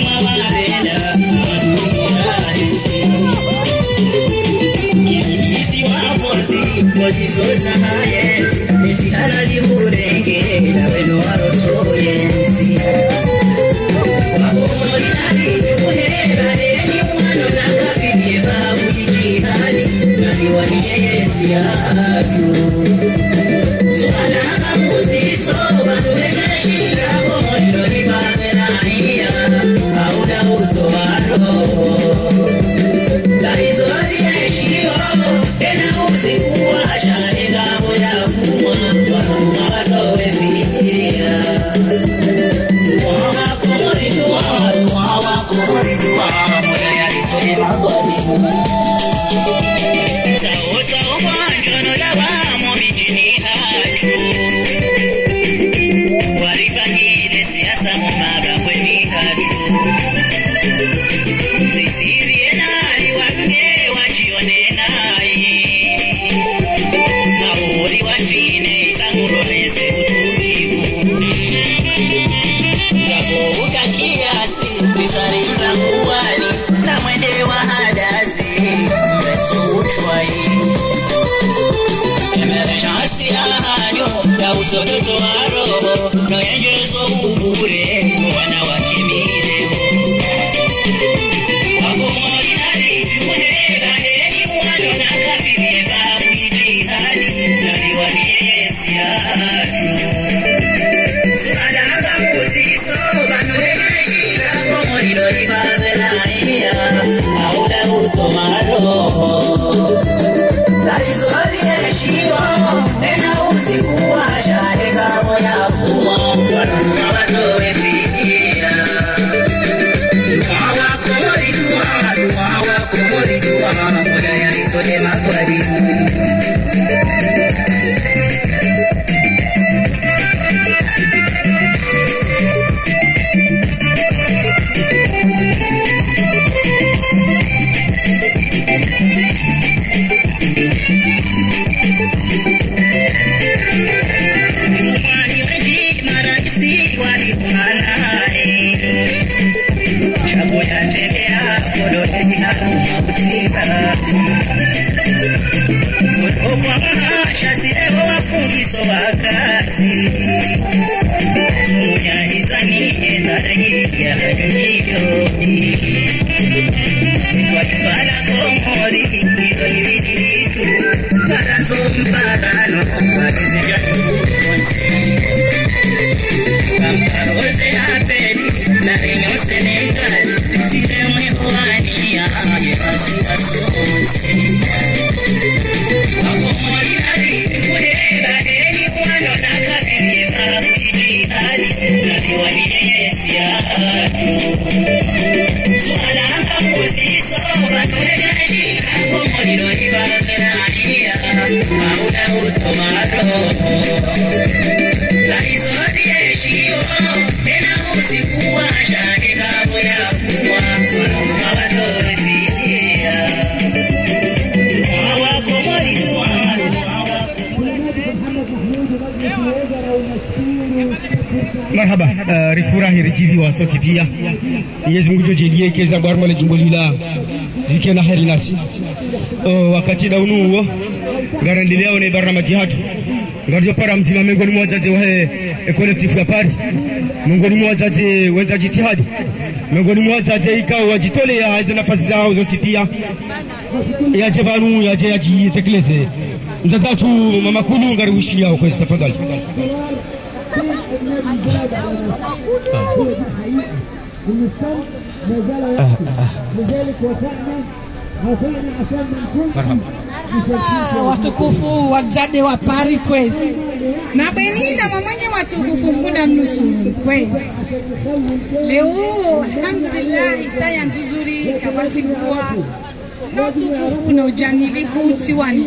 Mama Marhaba, rifurahi rijibi wa sauti pia. Mwenyezi Mungu jojelie keza barma le jumbolila zike na heri nasi. Wakati da unuo ngarandelea one barnamaji hatu. Ngarjo para mzima miongoni mwa wazazi wa collective ya Pari. Miongoni mwa wazazi wenza jitihadi. Miongoni mwa wazazi ikao wajitolea hizo nafasi zao zote pia. Yaje banu yaje yajitekeleze. Mzatatu mama kulu ngaribushi yao kwa tafadhali. Watukufu wazade wa Pari kwezi na benina mamanye watukufu muda mnusuru kwezi. Leo alhamdulillah itaya nzuzuri kabasi kuwa na utukufu na ujamilifu tiwani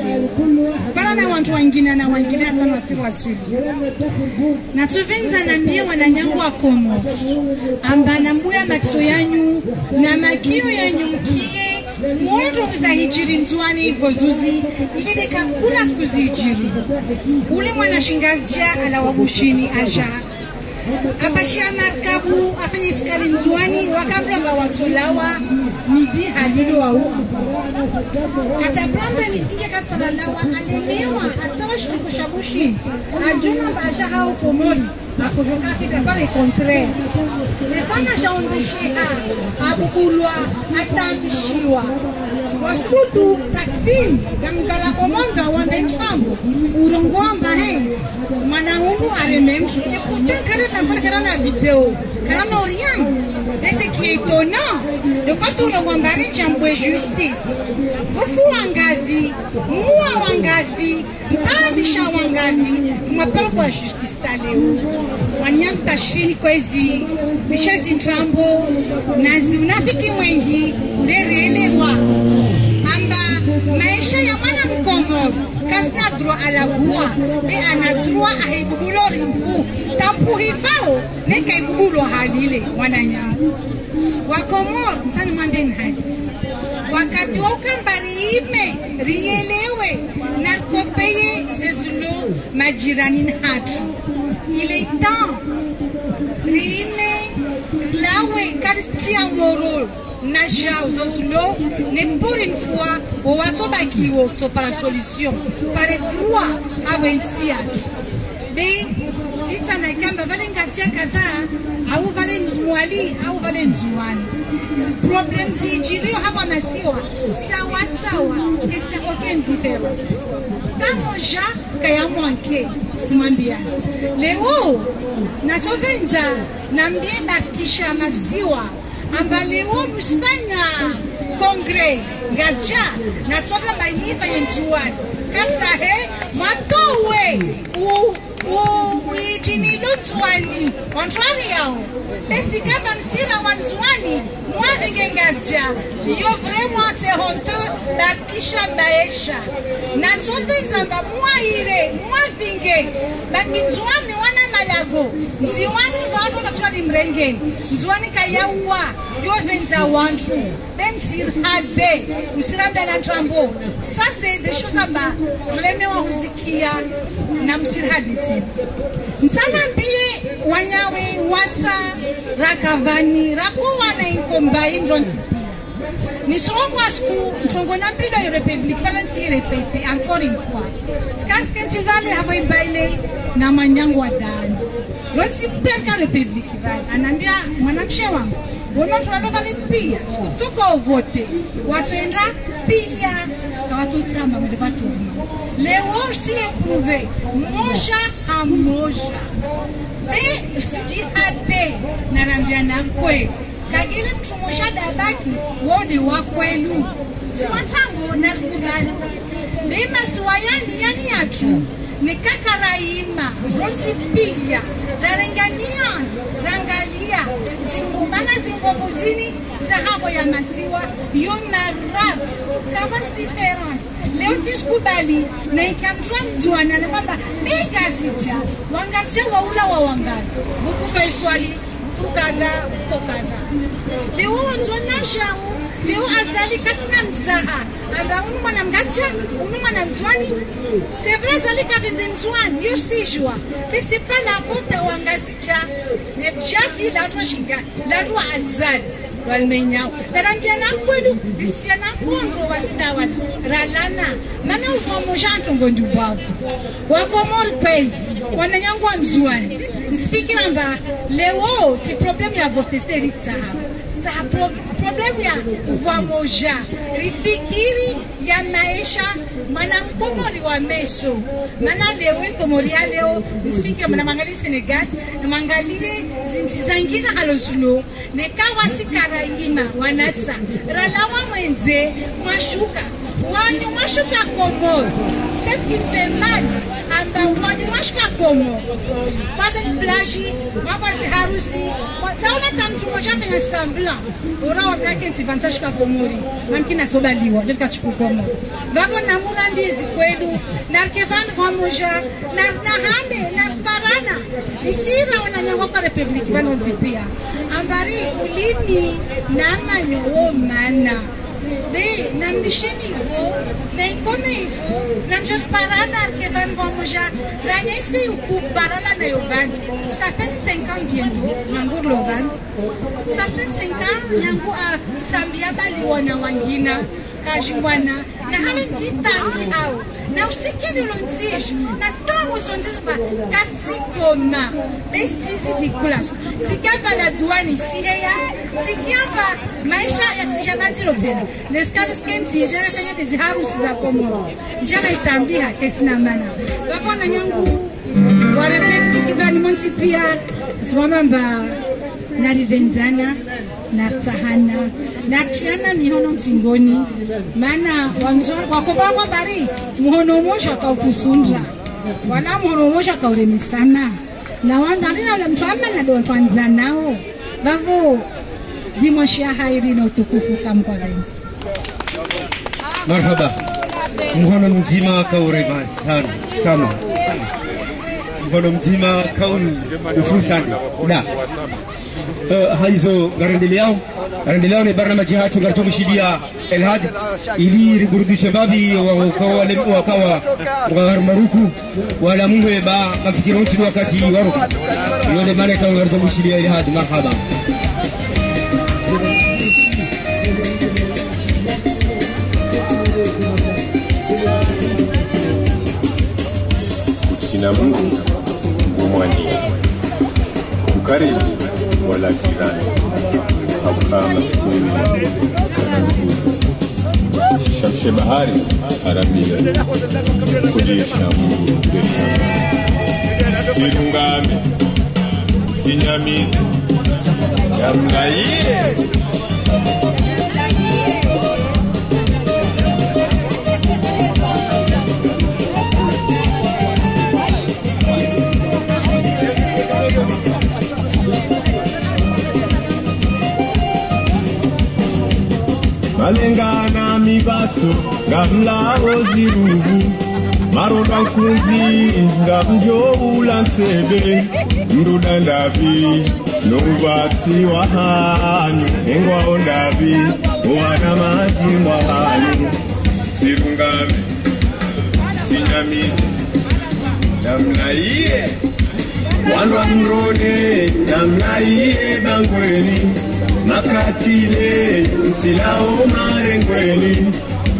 para na watu wengine na wengine hata nasi wasuli na tuvenza na mbia wananyangu wa komo amba na mbuya matso yanyu na makio yanyu mkie mwendo za hijiri nzuani gozuzi ili kakula siku hijiri ule mwana shingazia ala wabushini aja apashia markabu afanye iskali mzuani wakabla watulawa midi halilu wa ua katabramba mitike kaspala lawa alemewa atawa shiriko shabushi ajuna basha hao komori akujoka kida pale contraire nefana jaondeshia abubulwa atambishiwa wasutu takvim gamgala komonga wambetrambo urongomba he mwanahunu arememtu et pourtant kare tampale karana vidéo karana rien et ce qui est étonnant de quand on regombari chambwe justice fufu wangavi muwa wangavi mtabisha wangavi mwapelo kwa justice taleo wanyanta shini kwezi bishezi ntrambo nazi unafiki mwengi nderelewa amba maisha ya mwana mkomoro kasna droit à la boua mais ana droit à ibugulo rimpu tampu hifao neka ibugulo halile mwananya wakomoro mtani mwambeni hadisi wakati wa ukambari ime rielewe na kopeye zezulo majirani na hatu il est temps rime lawe karistia moro na jao zozulo ne pour une fois o wato bakiwo so para solution pare droit awensi atu be tisa na kamba vale ngasia kata au vale nzwali au vale nzwani hizi problems hijirio hapa masiwa sawa sawa kesta aucune différence kama ja kaya mwanke simwambia leo nasovenza nambie bakisha masiwa amba leo msifanya kongre gaja na toka mainifa yenzuani kasa he matowe uitini lutswani contrary yao besi kama msira wanzuani mwavenge gaja yo vraiment c'est honteux bakisha maisha na tovenza mba mwaire mwavinge bakinzuani wana malago mziwani watu batwali mrengeni mziwani kayawa yo venza wantu bensirade usirabda na trambo ça c'est des choses amba lemewa husikia na msirhaditi msana mbie wanyawe wasa rakavani rakuwa na inkombai ndronzi ni songwa sku ntongo na bila yo republique fala si répéter encore une fois skas kentivale havo ibaile na manyango wa dani roti perka republique vale anambia mwanamshe wangu wono tunaloka pia tuko vote watuenda pia kwa watu tsamba mtapata leo si éprouvé moja a moja et siji ade narambia na kwe kagile mtu moja dabaki wodi wa kwenu si watango na kubali bima siwayani yani yatu nikakaraima roti pia darengania rangalia zingumana zingomuzini sahabo ya masiwa yonara kama difference leo tiskubali na ikamtwa mzuana na kwamba nikasija wangatia waula wa wangapi vufufa iswali vufukada leo watu wanashao leo azali kasna mzaha amba unu mwana mgasja unu mwana mzwani c'est vrai azali kavenze mzwani yo sijwa mais c'est pas la faute wangazija ne jafi la twa shinga la twa azali walmenyao tarangia na kwelu disia na kondro wastawas ralana mana umoja ntongo ndubavu wakomol pezi wananyangwa mzwani nsifikira mba leo ti problem ya vortesteri za problem ya uvamoja rifikiri ya maisha mana mkomori wa meso mana leo ikomoria leo nsifikira mna mangali Senegal na mangalie zinti zangina halozulo nekawa sikaraima wanatsa ralawa mwenze mashuka wanyu mashuka komoro c'est ce qui me fait mal amba wanyu mashuka komoro pata ni plage mabasi harusi taona tamtu moja fanya semblant ora wapake nsivantage ka komori mamkina sobaliwa jelika chuku komoro vako na murambizi kwenu na kevan vamoja na hande na parana isira wananyangwa kwa republique vanonzipia ambari ulimi na manyo mana de namdisheni vo de comme il faut namjor parana kevan vamoja Ranyesi Ubarala na Yogan. Ça fait 5 ans bientôt, Mangour Logan. Ça fait 5 ans, Nyangu a Sambiata Liwana Wangina, Kajiwana, na halonzita au. Na usikini lonzish, na stamos lonzish ba kasikoma. Besisi dikulas. Tikamba la douane ici et là, tikamba maisha ya sijamati lobzela. Neskali skenti yedera kanya tiziharusi za komo. Njana itambia kesina mana. Wapona nyangu warepeti kivani monsipia swamamba narivenzana narsahana nachiana mihono msingoni maana wakopa kwa bari muhono moja kaufusundra wala muhono moja kauremisana na wandarina ule mtuama na dontwanza nao vavo dimwashia hairi na utukufu kamkwa venzi. Marhaba. Mkono mzima kaurema sana. Mkono mzima kaun ufusani. Na haizo garandeleo ni barnamaji hatu gartomishidia elhad ili riburudisha babi wakawa maruku wala muwe ba mafikironsi wakati waruku yole maana kawa gartomishidia elhad. Marhaba. Sina Mungu umwani ukaribu wala jirani haukaa maskini shamshe bahari arabia kujisha Mungu kesha sirungame sinyamize yamnaiye Malengana mibatso ngamlawo ziruvu maronda nkunzi ngamjo ulantsebe nduda ndavi nubatsi wahanyu engwa ndavi wana maji wahanyu sirungame sinyamize namnaiye wanwa mrone namnaiye bangweni makatile nsilao marengweni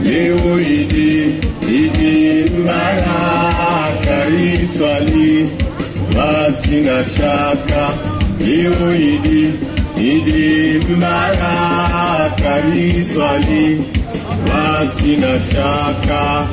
leo idi mbaraka riswali watsina shaka leo idi mbaraka riswali watsina shaka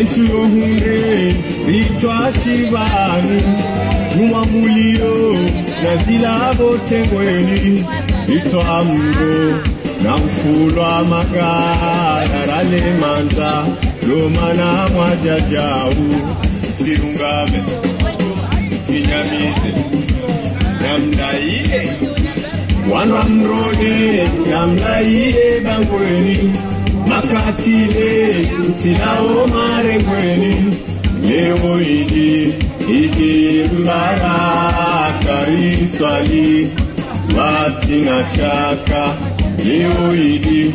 Yensuyohunde ritwa shibani Juma mulio na zilabo tengweni Ritwa mgo na mfulwa magara rale manza Lomana mwajajau Sirungame sinyamize namnaiye Wanwa mrone namnaiye bangweni makatile nsilao marengweni leo idi mbaraka riswali watsina shaka leo idi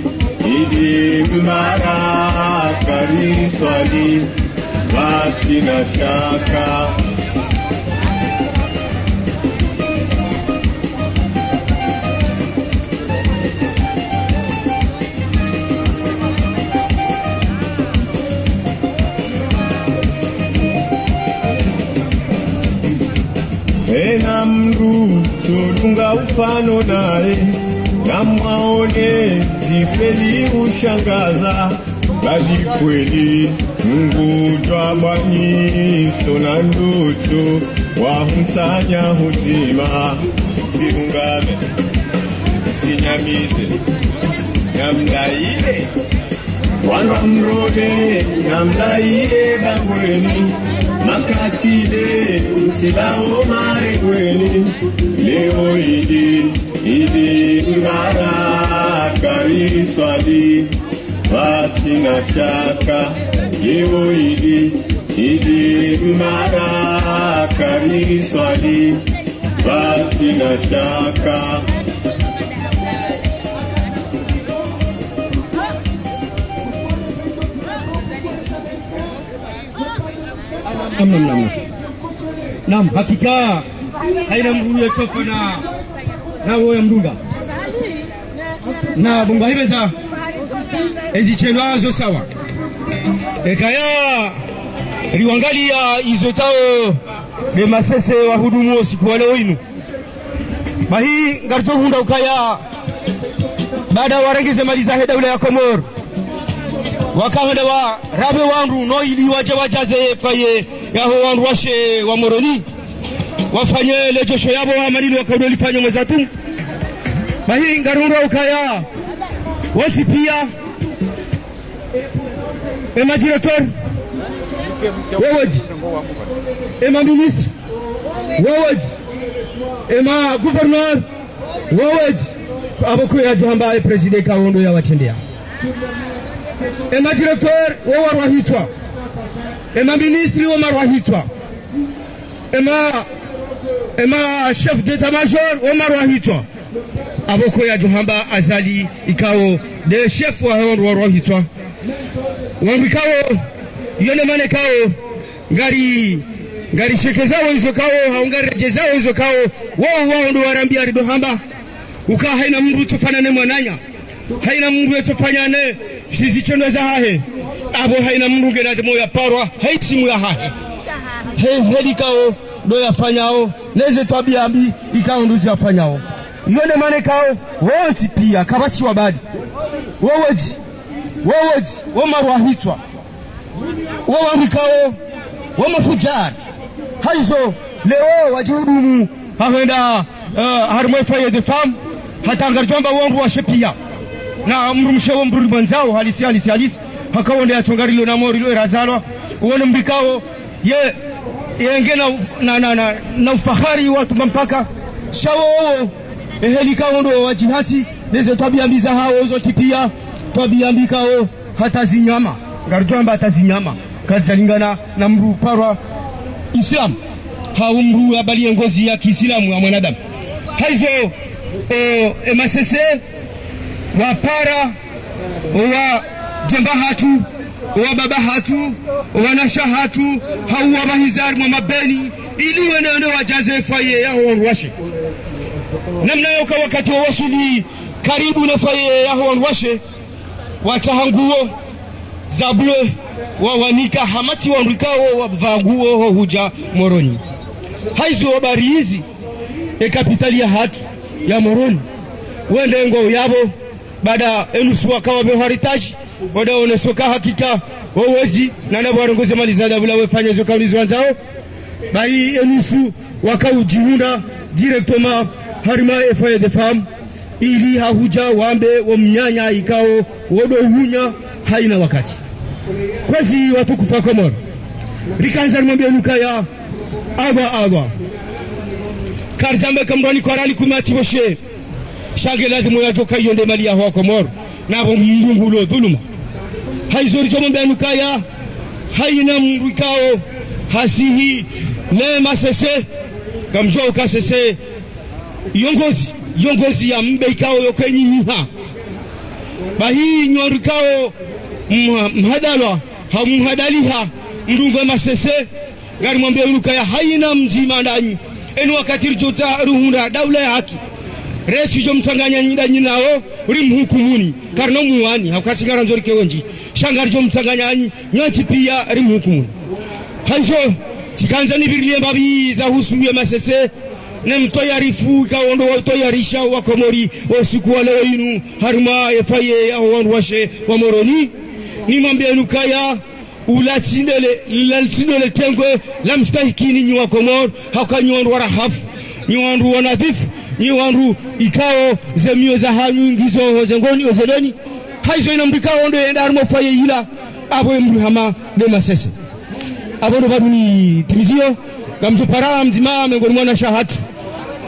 mbaraka riswali watsina shaka Ena mru tudunga ufano nae namwaone zifeli ushangaza bali kweli Mungu twabwanyiso na ndoto wahuntanya huzima sirungame sinyamize namlaiye wanwa mrode namlaiye bangweni makatile msilao marengweni leo idi mbaraka riswali watsina shaka leo idi mara kaniswali basi na shaka. Naam, hakika haina mruye chofa na woya mdunga na bunga hibeza ezichelwazo sawa ekaya liwangalia izotao de masese wahudumu siku wale winu mahi ngarjo hunda ukaya baada warengeze maliza heda ule ya Komoro wakahenda wa rabe wangu no ili wajaze faye yaho wangu washe wa Moroni wafanye lejosho yabo wa manilo wakaulifanya mweza tu mahi ngarunda ukaya wanti pia ema director wawaji ema ministre wawaji ema gouverneur wawaji aboko ya johamba president kawondo ya watendea ema directeur wawarwahitwa ema ministre wamarwahitwa ema chef d'état-major wamarwahitwa aboko ya johamba azali ikao de chef wa warwahitwa wambikao yone mane kao ngari shekezao hizo kao haungari rejezao hizo kao wao ndo warambia rido hamba uka haina mndu chofanane mwananya haina mndu chofanyane shizichondo za hahe abo haina mndu ngena demo ya parwa haitimu ya hahe hedi kao do yafanyao neze tabia ambi ikao nduzi yafanyao yone mane kao wonti pia kabachi wabadi wowoji wamarwahitwa wawambikao wamafujari haizo leo wajihudumu hawenda harumwefaye de femme hatangarjomba wangu wa shepia na mrumshewo mbruri mwanzao halisi hakawonde ya chongarilo na morilo razalwa uone mbikao yenge na ufahari watu mpaka shawo ehelikao ndo wajihati neze tabia mbiza hao zote pia tabia mbikao hata zinyama ngarjomba hata zinyama kazi zalingana na mru parwa Islam haumru abali ngozi ya Kiislamu ya mwanadamu haizo masese wa para wa jamba hatu wa baba hatu wa nasha hatu hauwa mahizari mwa mabeni ili wenene wajaze faye ya wanwashe namna yoka wakati wa wasuli karibu na faye ya wanwashe watahanguo zabwe wawanika hamati wanrikao wavanguo huja Moroni haizo habari hizi kapitali ya hatu ya Moroni wende ngo yabo baada enusu wakawa beharitaji wada onesoka hakika wawezi na nabo warongoze mali za dabula wefanya zo kaunizi wanzao bai enusu wakaujiunda directement harima efaye de femme ili hahuja wambe wamnyanya ikao wodo hunya haina wakati kwezi watukufa Komoro rikanza mwambie nukaya agwa karjambe kamrani kwa rali kumati boshe shage lazima yajoka yonde mali ya Komoro nabo mndungulo dhuluma haizori jombe nukaya haina mrikao hasihi ne masese kamjoka sese yongozi ya mbe ikao yokenyinyiha bahi nyorikao mhadalwa hamhadaliha mdungo masese gari mwambie unukaya haina mzima ndani enu wakati richota ruhunda daula ya haki resi jo msanganya nyidanyi nao rimhukumuni karno muwani hakasingara nzori kewenji shangari jo msanganya nyanti pia rimhukumuni haizo tikanza nibirilie mbabi za husuye masese ne mtoyarifu kaondo toyarisha wa Komori usiku wa leo inu haruma efaye ya wanwashe wa Moroni ni mwambie nukaya ulatsindele tengwe la mstahikini nyi wa Komoro hakanyondu warahafu nyi wandu wanadhifu nyi wandu ikao zemio za hanyu ngizo ozengoni ozeleni haizo inambikao ndo yenda haruma faye hila abo mru hama de masese abo ndo baduni timizio kamjupara mzima mengoni mwana shahatu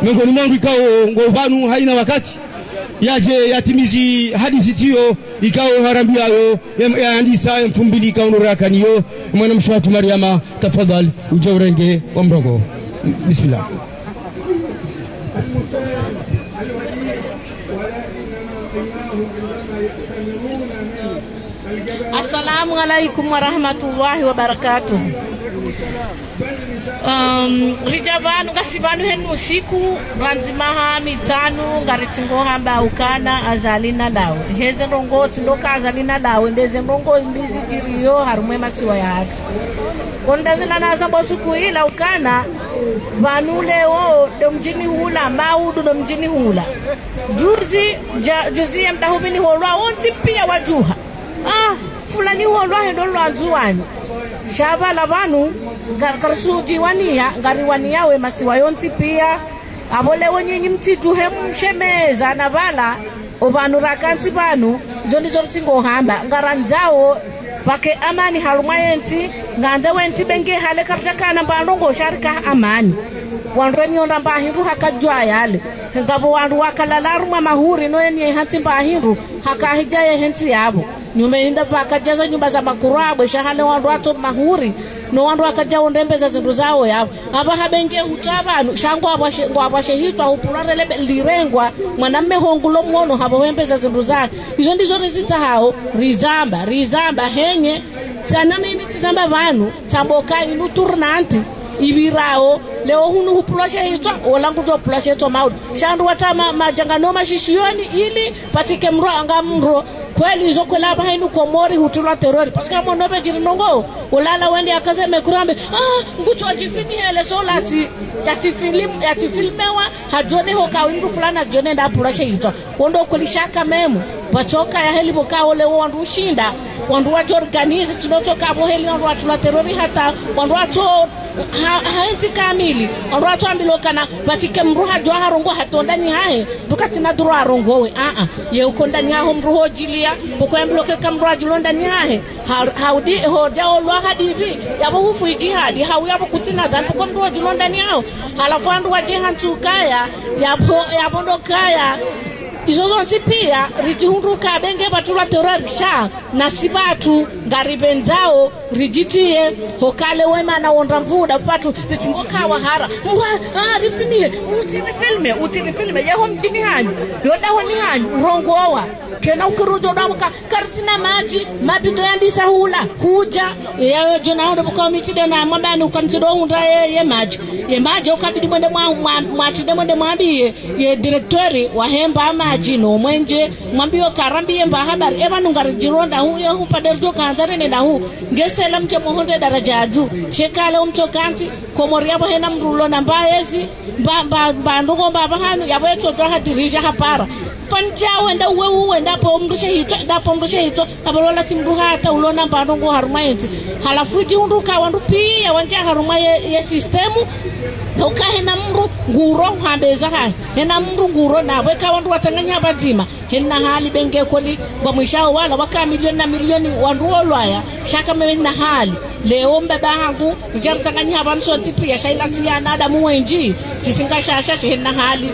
mengoni mwangu ikao ngobanu haina wakati yaje yatimizi hadithi tiyo ikawo harambiayo yaandisa mfumbili kaunurakaniyo mwana mshwatu Mariama tafadhali ujawrenge wa mrongo. Bismillah. Assalamu alaikum warahmatullahi wabarakatuh. Rijabanu kasibanu henu usiku ranzimaha mitanu ngaritingo hamba ukana azalina lawe heze rongo ndoka azalina lawe ndeze rongo mbizi jiriyo harumwe masiwa ya hatu kondazina naza bosuku ila ukana vanule o do mjini hula maudu do mjini hula juzi ya mdahubini holwa onti pia wajuha fulani holwa hendo lwanzuwani shaba labanu garkarsuji wania ngariwania we masiwa yonti pia abole wonyinyi mtitu hemshemeza na bala obanu rakanti banu zondi zortingo hamba ngaranzao bake amani halumwa yenti nganze wenti benge hale karjakana bandongo sharika amani wanreni onda bahindu hakajwa yale ngabo wandu wakalalaruma mahuri no yeni hanti bahindu hakahijaye henti yabo nyume inda bakajaza nyumba za makurabwe shahale wandu ato mahuri no wandu akaja ondembeza zindu zao yabo aba habenge utabanu shango abashe hitwa upurarele lirengwa mwanamme hongulo mwono habo wembeza zindu zake izo ndizo rizita hao rizamba henye sana mimi tizamba banu tamboka inu turnanti ibirao leo hunu hupuloshe hitwa olangu to puloshe to maud shandu watama majangano mashishioni ili patike mro anga mro kweli izo kwela bahainu komori hutulwa terori pasika monobe jirinongo ulala wende akazeme kurambe ngucho ajifini hele solati yati filmewa hajone hoka windu fulana jone nda puloshe hitwa wondo kulishaka memu pachoka ya heli boka ole wandu shinda wandu wajorganize tunotoka abo heli wandu watulwa terori hata wandu wato haenti kamili wandu wato ambilokana patike mruha jwa harongo hatondani hae dukatina duru harongowe ye ukondani haho mruho jilia poko ambiloke kamruha julondani hae haudi hoja olwa hadivi yabo hufu jihadi hau yabo kutina dhambi poko mruho julondani hao halafu wandu wajehantu kaya yabo ndo kaya izozonti pia rijihunduka benge batulwa terorisha na sibatu ngaribenzao rijitie hokale wema na onda mvuda patu zitingoka wahara ripindie utini filme yeho mjini hanyu yoda wani hanyu rongowa kena ukirujo damuka kartina maji mabido yandisa hula huja yewe jona hondo buka mitide na mwambani ukamsido hunda ye maji ukabidi mwende mwachide mwende mwambi ye direktori wa hemba maji no mwenje mwambio karambi mba habari eva nungari jironda huyo hupaderjo kanzare nenda ngesela mje muhonde daraja juu shekale umtokanti komori yabo hena mrulo na mbaezi ndugo mbaba hanu yabo etoto hadirija hapara fanja wenda uwe ndapo mrushe hito abalola timruha hata ulona mbandongo harumaenti halafuji unduka wandu pia wanja haruma ye sistemu uka hena mru nguro hambeza hai hena mru nguro na weka wandu watanganya bazima hena hali benge koli kwa mwishao wala waka milioni wandu olwaya shaka na hali leo mbaba hangu njartanganya bamso tipia shailati ya nada muwenji sisinga shasha hena hali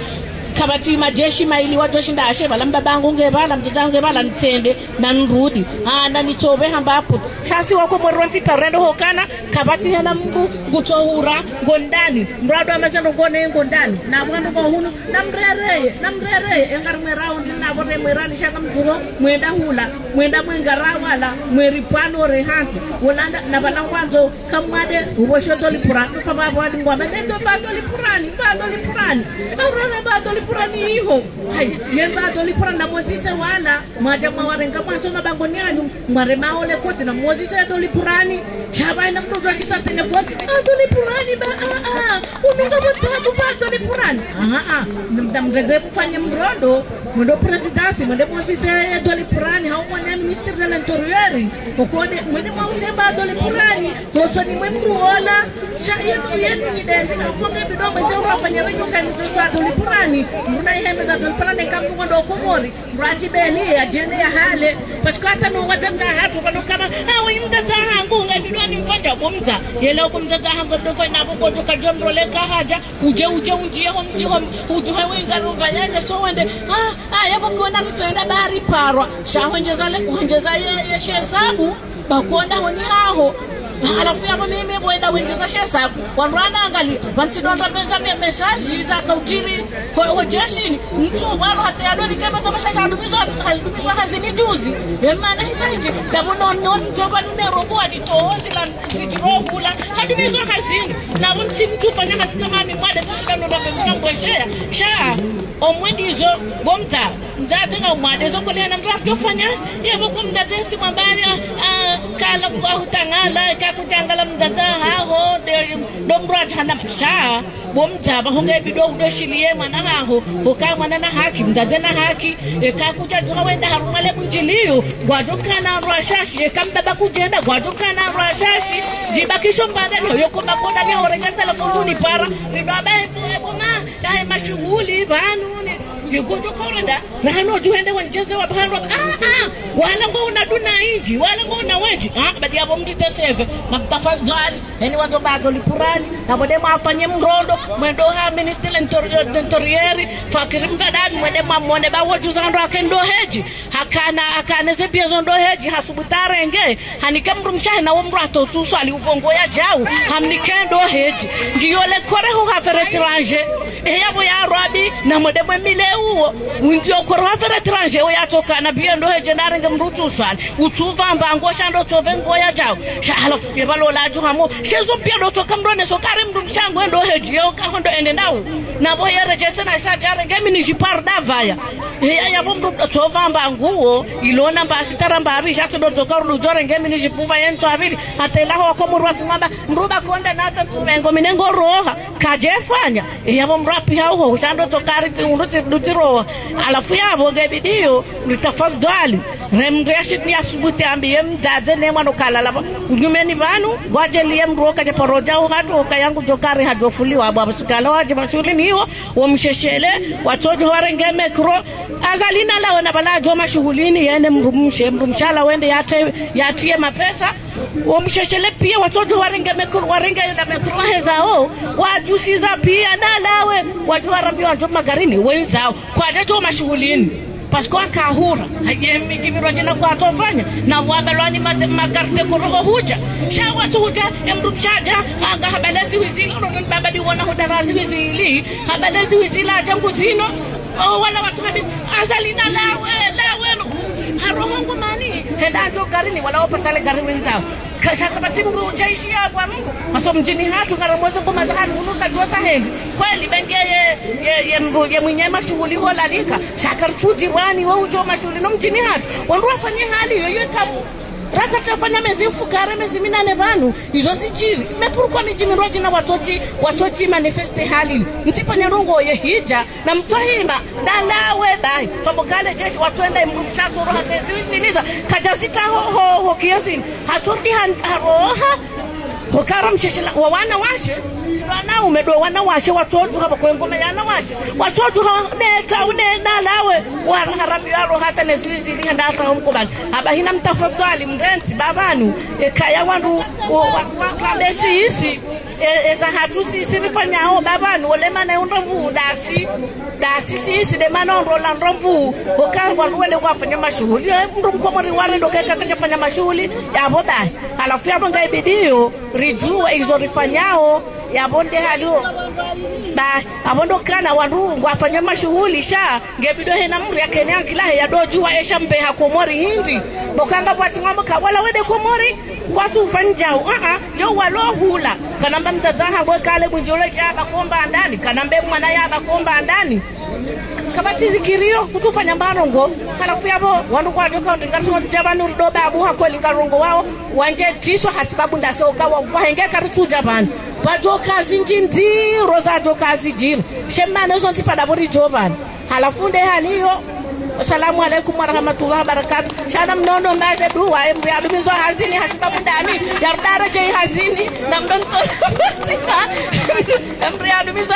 kabati majeshi maili wajoshinda ashe bala mbabangu ngebala mtata ngebala ntende na nrudi na nitobe hambapo shasi wako mweronti parendo hokana kabati hena mbu gutohura gondani mrado amazano gone ngondani na mwandu kwa hunu na mrereye engarme round na bore mwerani shaka mjuro mwenda hula mwenda mwengarawala mweripano rehanti wolanda na balangwanzo kamwade uboshoto lipurani kama bwadi ngwame ndo bato lipurani aurone bato lipurani iho hai yemba dolipurani na mozise wala majama warenga mwanzo mabangoni yanyu mware maole kozi na mozise dolipurani chaba ina mtu akita telefoni dolipurani ununga mtabu dolipurani ndamrege kufanya mrondo mwendo presidency mwende mozise dolipurani hao mwana minister de l'interieur kokode mwende mausemba dolipurani usoni mwemruola yenu nyidende kafonge bidogo sio unafanya renyo kanitosa dolipurani mbuna ihembe za dolipurani kampungo ndo kumori mraji beli ajende ya hale pasiko hata no watata hatu pano kama hawa imtata hangu nga bidwani mfanja bomza yele kumtata hangu ndo na boko joka jomro leka haja uje wenga ruva yale so wende yabo kona rutenda bari parwa shahonjeza le kuhonjeza ye shesabu bakonda honi haho alafu yabo mimi boenda wenjeza shesabu wanrana angali vansidonda beza message za kautiri ho jeshini mtu walo hata yadoni kama za mashasha hadumizo hazini juzi maana hitaji dabo non joba nero kwa ditozi la zidirogula hadumizo hazini na mtu fanya hasitamani mwade tushikano ndo mbweshea sha omwendizo bomta mtate na mwade zokole na mrafto fanya yabo kwa mtate timambani kala kwa utangala kakutangala mtate haho dombraj hana sha bomta bahonge bido shilie mwana haho hoka mwana na haki mtate na haki kakuta wenda harumale kunjiliyo gwajokana rashashi kambaba kujenda gwajokana rashashi jibakisho mbanda yoko bakoda ni horengata la koluni para ribabe boma dai mashughuli banu Gojo korada na hano juende wanjeze wa bhanwa wala ngo unaduna inji wala ngo una wenji badi yabo mdite seve na mtafadhali yani watu bado lipurani na bode mwafanye mrondo mwendo ha minister interior fakiri mzadani mwende mwamone ba wojuza ndo akendo heji hakana zepia zondo heji hasubutarenge hanike mrumshahe na womro atotuso ali ubongo ya jau hamnikendo heji ngiyole kore ho haferetranje yabo ya rabi na mwende mwemile uo ndio korwa fere tranje oyatoka na biendo heje ndarenga mrutu swali utuva mbango shando tovengo ya jao shala yebalo la juhamo shezo pia do toka mrone sokare mru shango ndo heje yo ka hondo ende ndawo na bo yere jetse na sa jare ngemi ni jiparda vaya ya bomru tova mbango ilona mbasi taramba abi jatso do toka ru jore ngemi ni jipuva yento abili atela ho ko murwati ngamba mruba konda na tatumengo minengo roha kajefanya yabo mrapi hao shando tokari ndutiro alafu yabo gebidio litafadhali remdeshit ni asubuti ambiye mdade ne mwana kala nyumeni banu wajelie mroka je poroja hatu kayangu jokari hajofuliwa baba sikala waje mashulini hiyo wamsheshele watojo warengeme kro azalina lao na bala jo mashughulini yene mrumshala wende yatie mapesa wamsheshele pia watojo warengeme kro warenge na mekro hezao wajusiza pia na lawe watu arabi wa magarini wenzao kwa jajo mashughulini pasko akahura hayemi kimiroje kwa atofanya na wabalwani magarte koroho huja shawa tuja emruchaja anga habalezi wizilo ndo baba diona hudarazi wizili habalezi wizila jangu zino wala watu habi azalina lawe haroho mani heda jokarini wala opatale gari wenzao kashaka batimu jaishia kwa Mungu maso mjini hatu karamwezo kwa zahatu unuka jota hendi kweli benge ye mwenye mashughuli hola lika shakar tujirani wa ujo mashughuli no mjini hatu wanrua fanye hali yoyo tamu raka tafanya mezi mfukare mezi minane banu izo sijiri mepurukwa mijimi roji na watoji manifeste hali mtipa nyarongo ye hija na mtohima dalawe bai fambokale jeshi watuenda mrumshaso roha teziniza kajazita ho kiasi haturdi haroha hokara msheshela wana washe wana umedo wana washe watoto hapa kwa ngome yana washe watoto neta unena lawe wana harabi yaro hata nezuizi linda hata humkubali haba hina mtafadhali mrenzi babanu kaya wandu wakabesi hisi eza hatusi sirifanyao babanu olema na undrovu dasi sisi de manondo la ndrovu hokara waluele wafanya mashughuli mndu mkomori wale ndo kaka kafanya mashughuli yabo bai alafu yabo ngaibidio rijua izo rifanyao yabonde halio ba abondo kana wandu wafanya mashughuli sha ngebido hena mri yakene akila ya dojua esha mbeha komori hindi bokanga bwati ngomba kawala wede komori watu ufanjao yo walohula kanamba mtazaha bwe kale bunjole jaba komba ndani kanambe mwana yaba komba ndani kabatizi kirio kutufanya mbarongo halafu yabo wandu kwa joka ndingaso jabanu do babu hakweli ngarongo wao wanje tiso hasibabu ndasoka wa hengeka rutuja bana bajoka zinjinzi roza joka zijira shemane zo ntipada bori jobana halafu nde haliyo assalamu alaikum warahmatullahi wabarakatuh. Shana mnono mbaze duwa emri adumizo hazini hasibabu ndami yardara jai hazini na mdono emri adumizo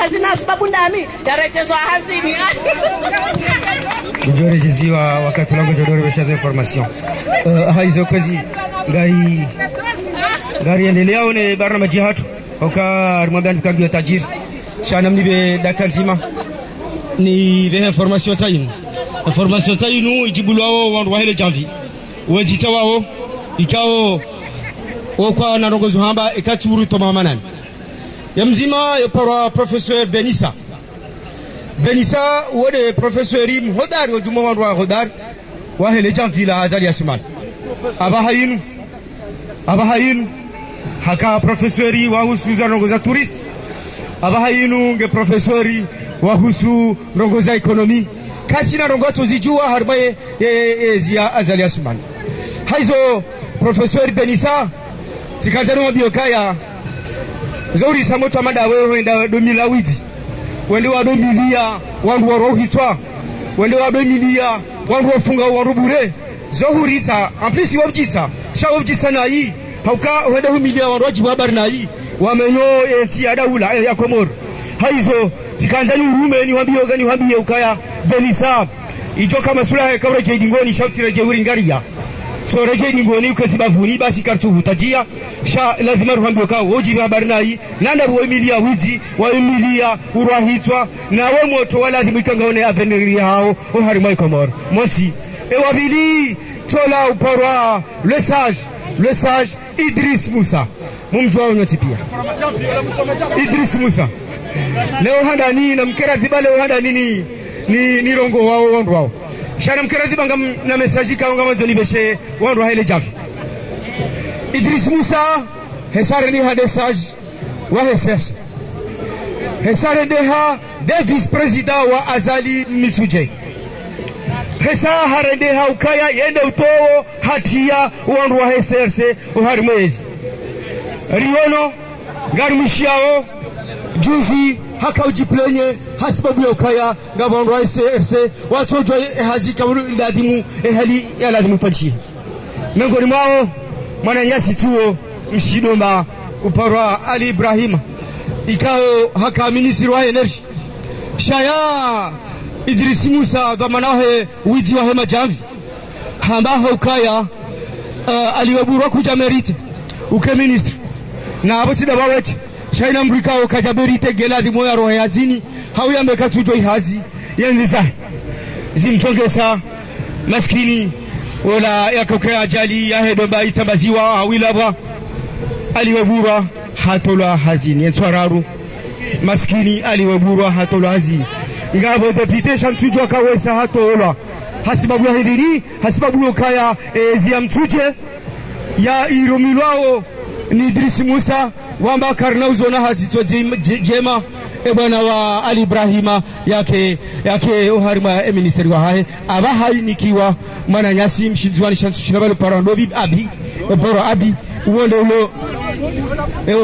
hazina hasibabu ndami yarechezo hazini. Njore jiziwa wakati langu jodoro beshaza information. Haizo kazi gari endelea one barna majihatu oka rumabia nikambi tajiri shana mnibe dakanzima ni be information tainu ijibulu wao wandu wahele janvi wajita wao ikao okwa na rongozo hamba ikachuru to mamanani ya mzima ya para professeur Benissa wode professeur im hodari wajuma wandu wa hodari wahele janvi la azali asman abahayinu haka professori wahusu za rongoza tourist abahayinu nge professori wahusu rongoza ekonomi kachina rongozo zijua harbaye zia azali asumani haizo professori Benissa tikajano wabiokaya zauri samota mada wewe wenda domila widi wende wa domilia wandu wa rohitwa wende wa domilia wandu wafunga wandu bure zohurisa amplisi wabjisa shawabjisa na hii hauka wende humilia wandu wajibu habari na hii wamenyo enti ya daula ya Komoro haizo zikanzani urume ni wambie ukaya Benissa ijoka masula ya kaura jedingoni shafti reje uringaria so reje dingoni ukazibavuni basi kartu hutajia sha lazima ruhambi ukao wajibu habari na hii nanda wa emilia wizi wa emilia urahitwa na we moto wala lazima ikangaone aveniri hao uharimai Komoro monsi ewabili tola uporwa le sage Idris Musa mumjua unyoti pia Idris Musa leo handa ni na mkera dhiba leo handa ni rongo wao shana mkera dhiba na message ka ngama zoni beshe wandu haile jafi Idris Musa hesare ni hade sage wa hesesa hesare deha de vice president wa Azali Mitsuje hesa harendeha ukaya yende utowo hatia wandu wa heserse uharimwezi riono garumishiao juzi haka ujiplenye hasibabu ya ukaya ngabandu wa heserse watojo hazika ndadimu ehali ya ladimu fanchi mengoni mwao mwananyasi tuo mshidomba uparwa Ali Ibrahim ikao haka ministri wa energy shaya Idris Musa dhamanahe wiji wa hema jamvi hambaho ukaya aliwaburwa kuja merite uke ministri na abosida baweti shaina mrikao kaja merite geladi moya rohe yazini hau ya meka tujo ihazi yendiza zimtongesa maskini wala yakokea ajali ya hedomba itabaziwa hawilabwa aliwaburwa hatola hazini yenswararu maskini aliwaburwa hatola hazini ngabo deputation tujwa kawesa hatola hasibabu ya hidini hasibabu yokaya zia mtuje ya irumilwao ni Idris Musa wamba karna uzona hazito jema bwana wa Ali Ibrahima yake uharima ministeri wa hae abaha nikiwa mwana yasi mshinzwani shansu shinabalo parandobi abi uonde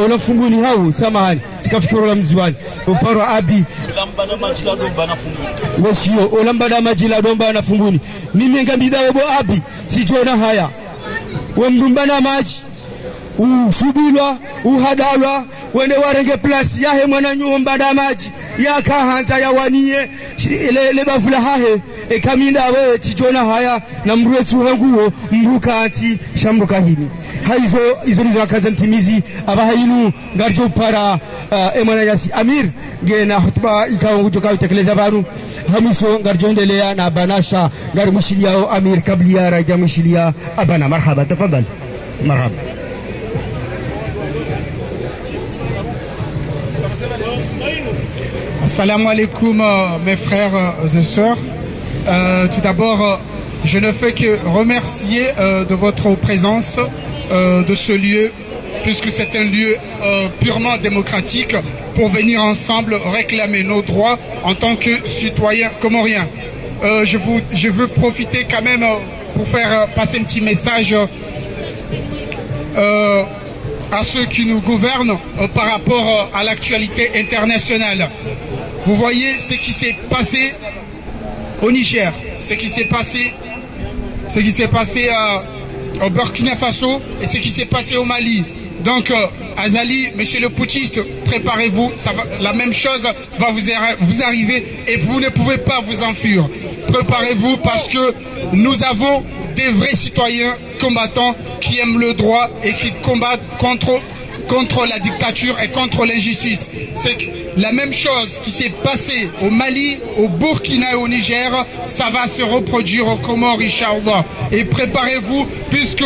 ulo funguni hau samahani tikafikiro la mzwani uparo abi lambana majila domba na funguni washio olambana majila domba na funguni mimi ngambida webo abi sijona haya wemdumbana maji ufubilwa uhadalwa wende warenge plus yahe mwana nyumba da maji yakahanta yawanie le bavula hahe kaminda wewe tijona haya na mruetu hanguo mrukanti shamruka hini hizo nizo akaza ntimizi abahayinu ngarjo para mwana yasi Amir gena hutuba ikawa ngujoka utekeleza banu hamiso ngarjo endelea na banasha ngari mushilia Amir kablia raja mushilia abana marhaba tafadhali marhaba. Assalamu alaikum mes frères et sœurs. Tout d'abord, je ne fais que remercier de votre présence de ce lieu, puisque c'est un lieu purement démocratique pour venir ensemble réclamer nos droits en tant que citoyens comoriens. Je veux profiter quand même pour faire passer un petit message à ceux qui nous gouvernent par rapport à l'actualité internationale. Vous voyez ce qui s'est passé au Niger, ce qui s'est passé au Burkina Faso et ce qui s'est passé au Mali. Donc, Azali, monsieur le putschiste, préparez-vous, la même chose va vous arriver et vous ne pouvez pas vous enfuir. Préparez-vous parce que nous avons des vrais citoyens combattants qui aiment le droit et qui combattent contre la dictature et contre l'injustice. C'est la même chose qui s'est passée au Mali, au Burkina et au Niger, ça va se reproduire au Comores, Inch'Allah. Et préparez-vous, puisque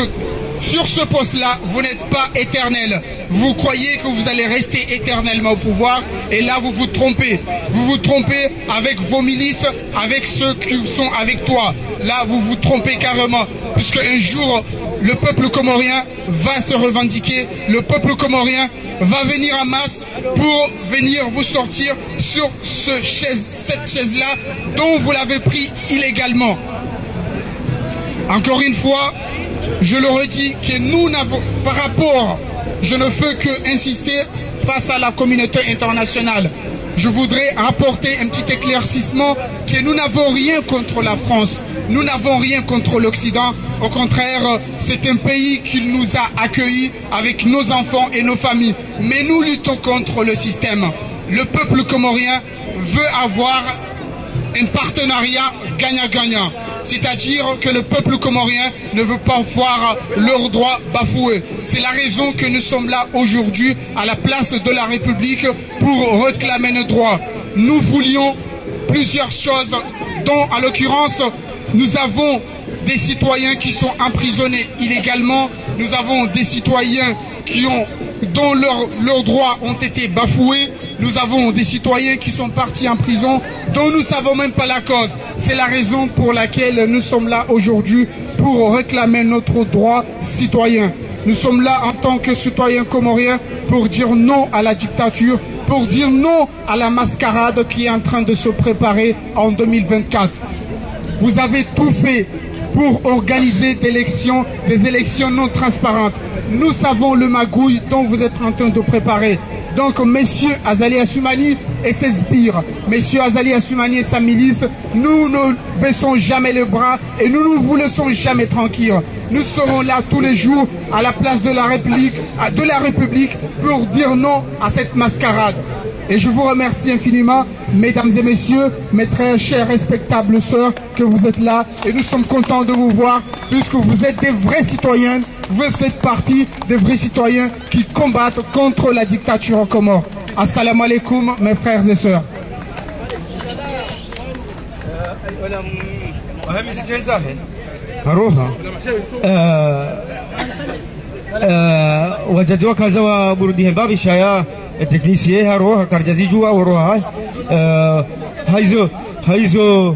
sur ce poste-là, vous n'êtes pas éternel. Vous croyez que vous allez rester éternellement au pouvoir, et là vous vous trompez. Vous vous trompez avec vos milices, avec ceux qui sont avec toi. Là vous vous trompez carrément, puisque un jour, le peuple comorien va se revendiquer, le peuple comorien va venir en masse pour venir vous sortir sur cette chaise-là dont vous l'avez pris illégalement. Encore une fois, je le redis que nous n'avons, par rapport, je ne fais que insister face à la communauté internationale. Je voudrais apporter un petit éclaircissement que nous n'avons rien contre la France, nous n'avons rien contre l'Occident. Au contraire, c'est un pays qui nous a accueillis avec nos enfants et nos familles. Mais nous luttons contre le système. Le peuple comorien veut avoir un partenariat gagnant-gagnant. C'est-à-dire que le peuple comorien ne veut pas voir leurs droits bafoués. C'est la raison que nous sommes là aujourd'hui à la place de la République pour réclamer nos droits. Nous voulions plusieurs choses, dont en l'occurrence nous avons des citoyens qui sont emprisonnés illégalement, nous avons des citoyens dont leurs droits ont été bafoués, nous avons des citoyens qui sont partis en prison dont nous ne savons même pas la cause. C'est la raison pour laquelle nous sommes là aujourd'hui pour réclamer notre droit citoyen. Nous sommes là en tant que citoyens comoriens pour dire non à la dictature, pour dire non à la mascarade qui est en train de se préparer en 2024. Vous avez tout fait pour organiser des élections non transparentes. Nous savons le magouille dont vous êtes en train de préparer. Donc, messieurs Azali Assoumani et ses sbires, messieurs Azali Assoumani et sa milice, nous ne baissons jamais les bras et nous ne vous laissons jamais tranquilles. Nous serons là tous les jours à la place de la République pour dire non à cette mascarade. Et je vous remercie infiniment, mesdames et messieurs, mes très chers respectables sœurs, que vous êtes là. Et nous sommes contents de vous voir, puisque vous êtes des vrais citoyens. Vous faites partie des vrais citoyens qui combattent contre la dictature en Comores. Assalamu alaikum, mes frères et sœurs. وجدوا كذا برديهم باب الشايع التكنيسية هروها كرجزي جوا وروها هايزو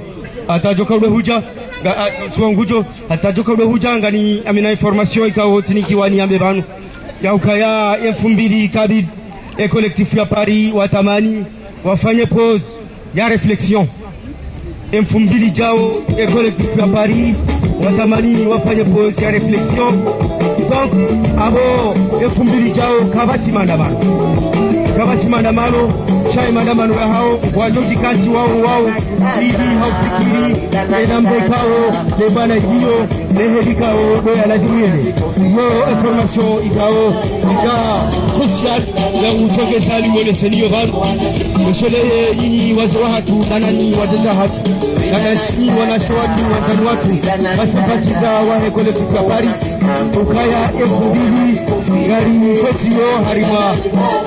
أتاجو كوله هوجا suangujo أتاجو كوله هوجا غني أمينا information ikawo tiniki wani ambebanu ya ukaya 2000 kabid et collectif ya Paris watamani wafanye pause ya réflexion 2000 jao et collectif ya Paris watamani wafanye pause ya réflexion. Donc, abo 2000 jao kabati maandamano chai maandamano ya hao wajoji kazi wao ili haufikiri enambe kao lebana hiyo leheli kao doya la jumene yo information ikao social ya utoke sali wole senio bado mshele yini wazo hatu nanani wajaza hatu na shini wanashawatu wanzani watu basapatiza wahe collective ya Paris ukaya 2000 gari fetio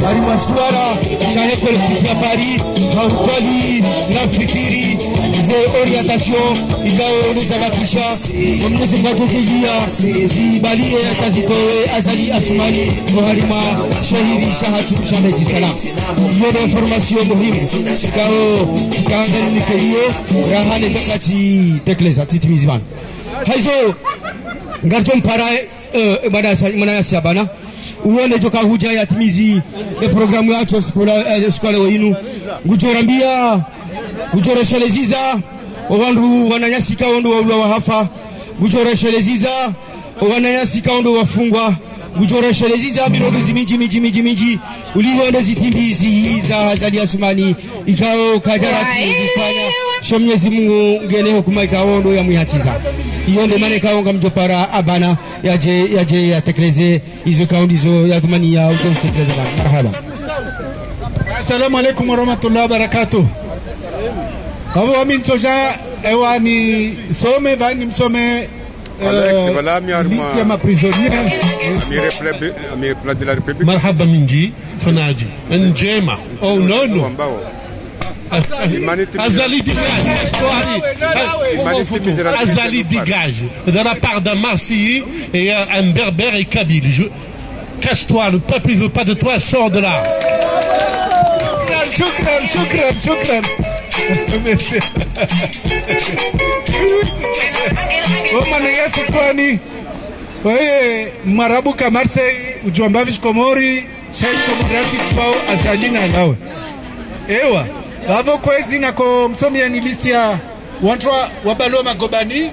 harima shwara chahe collective ya Paris haukali na fikiri ze orientation izao nuzabakisha mnezi mazokejia zibalie kazitoe Azali Assoumani harima shahiri shahatu shameji salam yone information muhimu kaangani nikeliyo rahane takati tekleza titimiziban haizo ngartom para manayasi abana uone joka huja ya timizi de programu yacho skole wenu ngujoresheleza wandu wananyasika wandu waula wahafa ngujoresheleza wananyasika wandu wafungwa ngujoresheleza birogizi miji uliwonde zitimbizi za Azali Assoumani ikao kajarati zifanya sho Mwenyezi Mungu ngene hukuma ikaondo ya mwihatiza iyo ndio maana ikaonga mjopara abana yaje yatekeleze hizo kaunti hizo ya tumania utekeleze bana. Marhaba. Assalamu alaikum warahmatullahi wabarakatuh. Hapo mimi nitoja ewani some bani msome liste ya maprisonniers marhaba mingi fanaji njema oh no Azali dégage de la part d'un Marseillais et un Berbère et Kabyle. Casse-toi, le peuple ne veut pas de toi, sors de là. Shukran. Manegasi twani wewe marabuka Marseille ujombavi Komori shai komograsi kwao azalina nawe ewa bavo kwezi nako msomia ni listi ya wantu wabalo magobani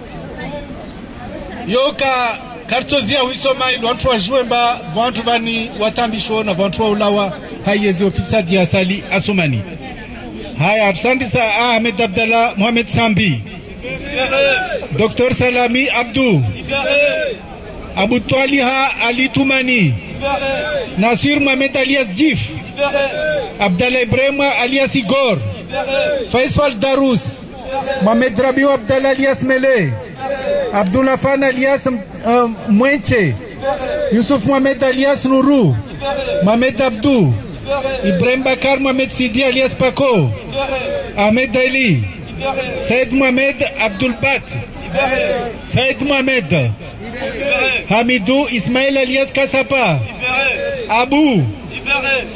yoka kartozia wisoma ili wantu wajuemba wantu vani watambisho na wantu wa ulawa hayezi ofisa dia asali asomani. Haya, asante sa Ahmed Abdallah Mohamed Sambi, Dr. Salami Abdou, Abu Twaliha Ali Tumani, Nasir Mohamed alias Jif, Abdallah Ibrahim alias Igor, Faisal Darus, Mohamed Rabiou Abdallah alias Mele, Abdullah Fan alias Mwenche, Yusuf Mohamed alias Nuru, Mohamed Abdou, Ibrahim Bakar Mohamed Sidi alias Paco, Ahmed Ali, Said Mohamed Abdul Bat, Said Mohamed, Hamidou Ismail alias Kasapa, Abu,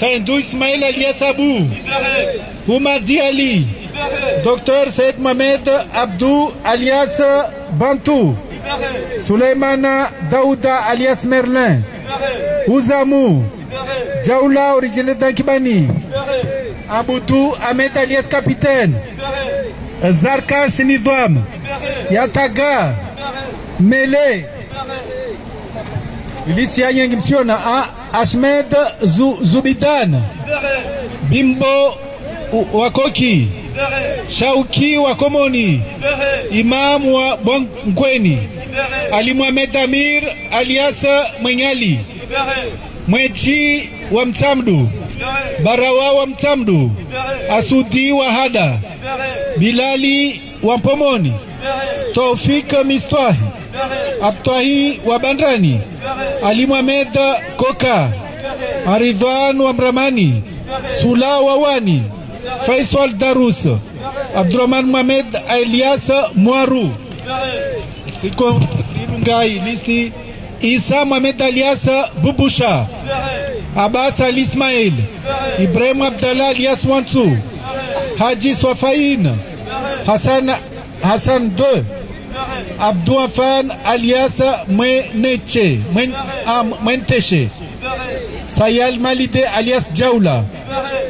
Saindou Ismail alias Abu, Humadi Ali, Dr. Said Mohamed Abdou alias Bantou, Souleymana Daouda alias Merlin, Ouzamu, Jaoula originaire d'Ankibani, Aboudou Ahmed alias Capitaine, Zarka Shinidwam, Yataga, Mele, listi ya nyengi msiona, Ahmed Zubidan, Bimbo Wakoki, Shauki Wakomoni, Imam wa Bongkweni, Ali Mohamed Amir alias Mwenyali, Mwechi wa Mtamdu, Barawa wa Mtamdu, Asudi wa Hada, Bilali wa Mpomoni, Taufik Mistwahi, Abtahi wa Bandrani, Ali Mohamed Koka, Aridwan wa Mramani, Sula wa Wani, Faisal Darus, Abdurrahman Mohamed alias Mwaru, Sirungai listi, Isa Mohamed alias Bubusha, Abbas Ali Ismail, Ibrahim Abdallah alias Wansu, Haji Swafain, Hassan II, Abdou Afan alias Mwenteshe, Sayal Malide alias Jaoula,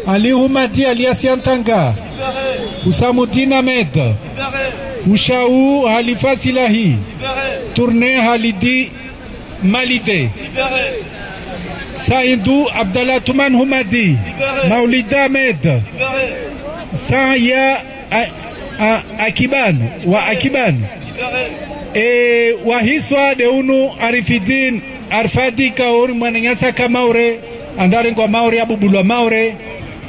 Ali Humadi alias Yantanga, Usamuddin Ahmed, Ushau Halifa Silahi, Tourne Halidi Malide, Saïdou Abdallah Touman Humadi, Maulida Ahmed, Sanya Akiban wa Akiban, Wahiswa Deunu Arifidin Arfadi Kaur Mwananyasa Kamaure, Andare kwa Maure Abubulwa Maure,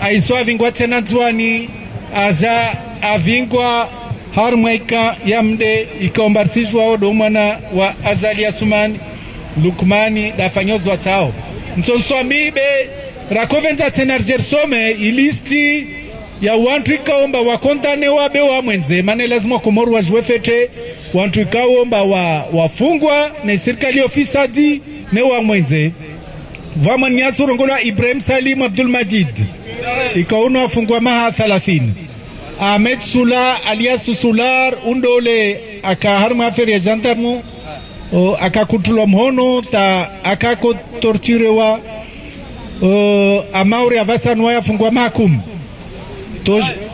Aiswa Vingwa Tsenanzwani, Aza Avingwa Harmaika Yamde ikaombarsishwa odo mwana wa Azali Asumani Lukmani dafanyozo watao msonswamibe rakoventa tenarjer some ilisti ya wantu ikaomba wakontane wabe wa mwenze mane lazima kumoru wajwefete wantu ikaomba wafungwa na serikali ofisadi ne wa mwenze vama nyasurongola Ibrahim Salim Abdul Majid ikaona wafungwa maha 30 Ahmed Sula alias Sular undole akaharma aferi ya jandarmu akakutulwa mhono ta akako torturewa amauri avasanwa yafungwa makum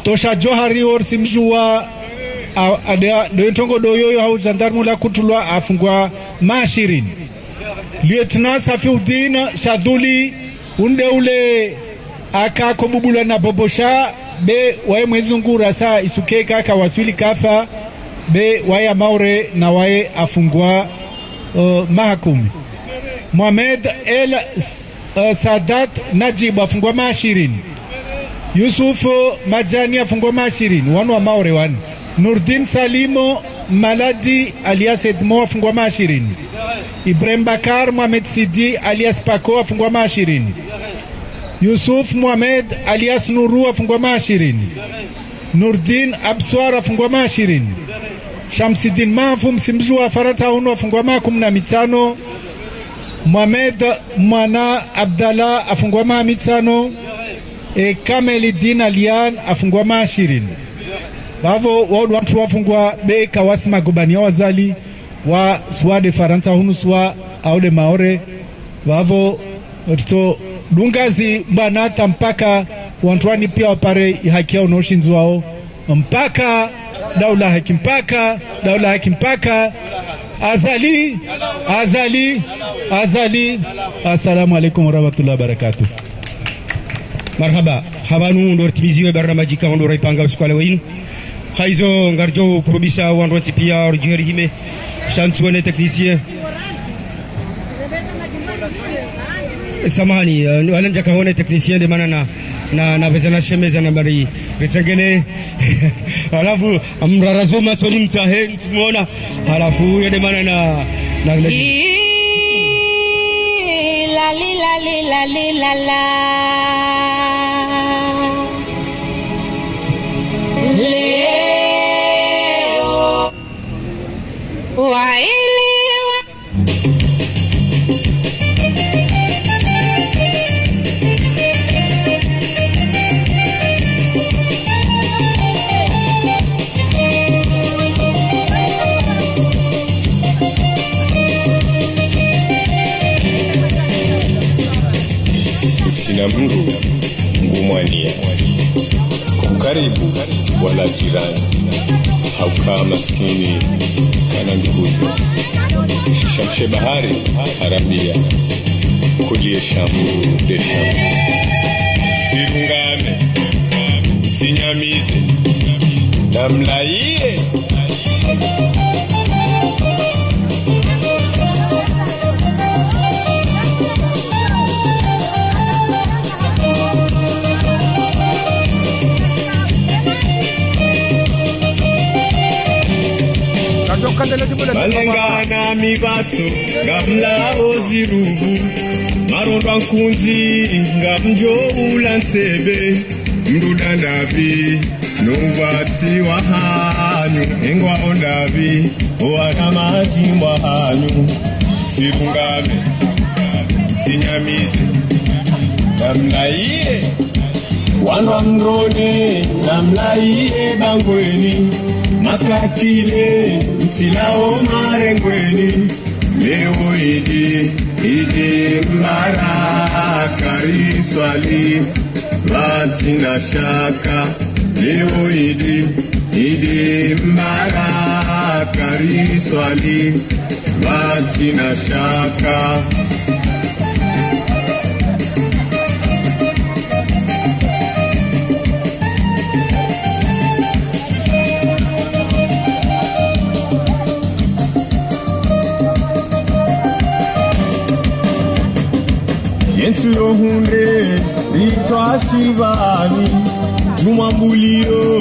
tosha johari or simjua de tongo doyoyo hau jandarmu la kutulwa afungwa mashirin Lieutenant Safiuddin Shaduli unde ule aka kobubula na bobosha be wae mwezungura sa isuke kaka waswili kafa be wae maure na wae afungwa mahakumi. Mohamed El Sadat Najib afungwa 20. Yusuf Majani afungwa 20 wanu wa maure wanu. Nurdin Salimo Maladi alias Edmo afungwa 20. Ibrahim Bakar Mohamed Sidi alias Paco afungwa 20. Yusuf Mohamed alias Nuru afungwa 20. Nurdin Abswar afungwa 20. Shamsidin Mafu msimzu wa Farata unu afungwa 15. Mohamed Mwana Abdallah afungwa 5. Kamelidin Alian afungwa 20. Wavo watu wafungwa be kawasi magubani ya wazali wa swade Faranta hunu swa aude maore. Wavo to dungazi mbanata mpaka wantuani pia wapare haki yao na ushinzi wao mpaka daula haki mpaka daula haki mpaka azali azali azali. Assalamu alaikum warahmatullahi wabarakatuh. Marhaba habanu ndo timiziwe barnamaji kama ndo raipanga usikwale wenu haizo ngarjo kurubisa wanroti pia orjeri hime chantuane technicien samani walanja kaone technicien de mana na vezana shemeza na bari retengene alafu amrarazoma soli mtahe mtumeona alafu yede mana na la leo wailiwa Sina Mungu ngumwania karibu wala jirani haukaa maskini kana nduguzo shamshe bahari harambia kulie shamu de shamu sirungame sinyamize namlaie malengana mibatso ngamla oziruvu marondwa nkunzi ngamjo ulantsebe mrudandavi nubati wahanyu engwa ondavi owana majimwa hanyu sirungame sinyamize namlaiye wanwa mrone namlaiye bangweni makatile msilao marengweni leo idi mbaraka riswali vazina shaka leo idi mbaraka riswali vazina shaka Yensu yohunde ritwa shivani Jumambulio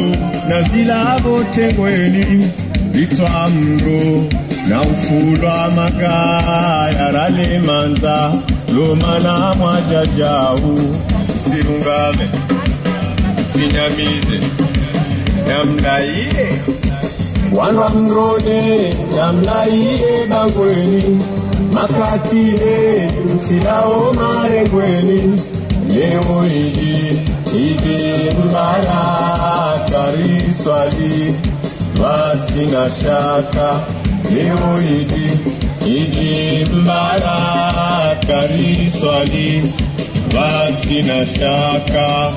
na zilabo tengweni ritwa mro na ufulwa magaya rale manza lomana mwajajau sirungame sinyamize namlaiye wanwa mrode namlaiye bangweni makatile msilao marengweni leo idi mbaraka riswali vazina shaka leo idi mbaraka riswali vazina shaka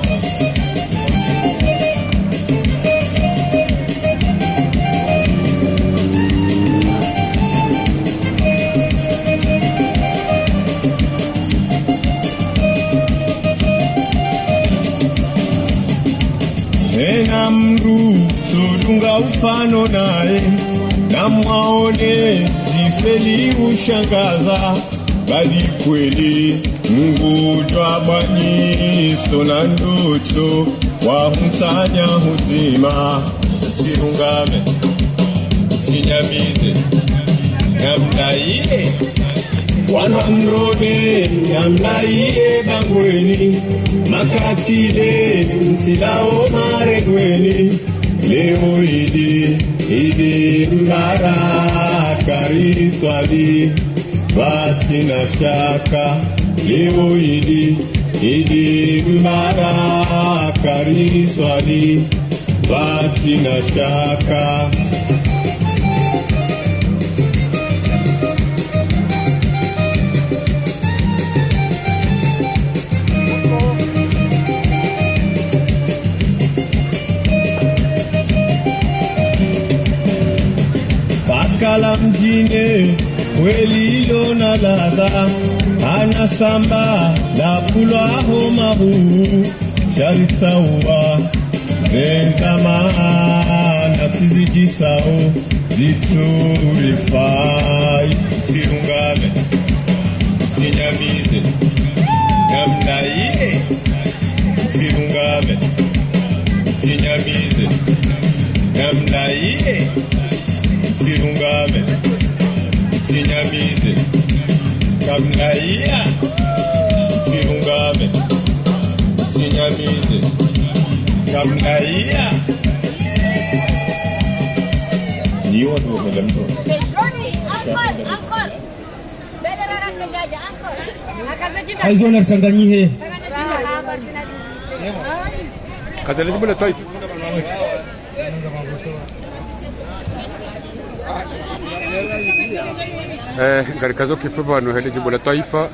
William Ruto dunga ufano naye, na mwaone zifeli ushangaza, bali kweli Mungu twabaniso na ndoto wa mtanya huzima. Zirungame zinyamize namnaiye wanamrode namnaiye bangweni makatile msilao maregweni. Leo idi mbaraka riswali basi na shaka. Leo idi mbaraka riswali basi na shaka. Pakala mjine kweli lona ladha, anasamba la pulwa homa huu sharitawa zentamana tizijisao ziturifai. Zirungame zinyamize namnaiye. Zirungame zinyamize namnaiye. Zirungame zinyamize namnaiya. Zirungame zinyamize namnaiya. Niyo watu wamelemto aizo na Tanganyihe kadhalika jimbo la Taifa katika kifupa no hili jimbo la Taifa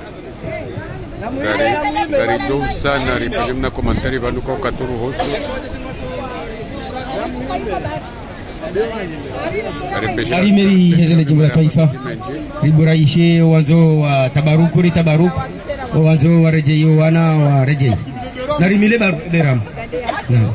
gari do sana rifanyamna komantari bandu kwa katuru hosu Alimeri hezele jimbo la Taifa liburaishe wanzo wa tabaruku wanzo wa rejei wana wa rejei narimile beram na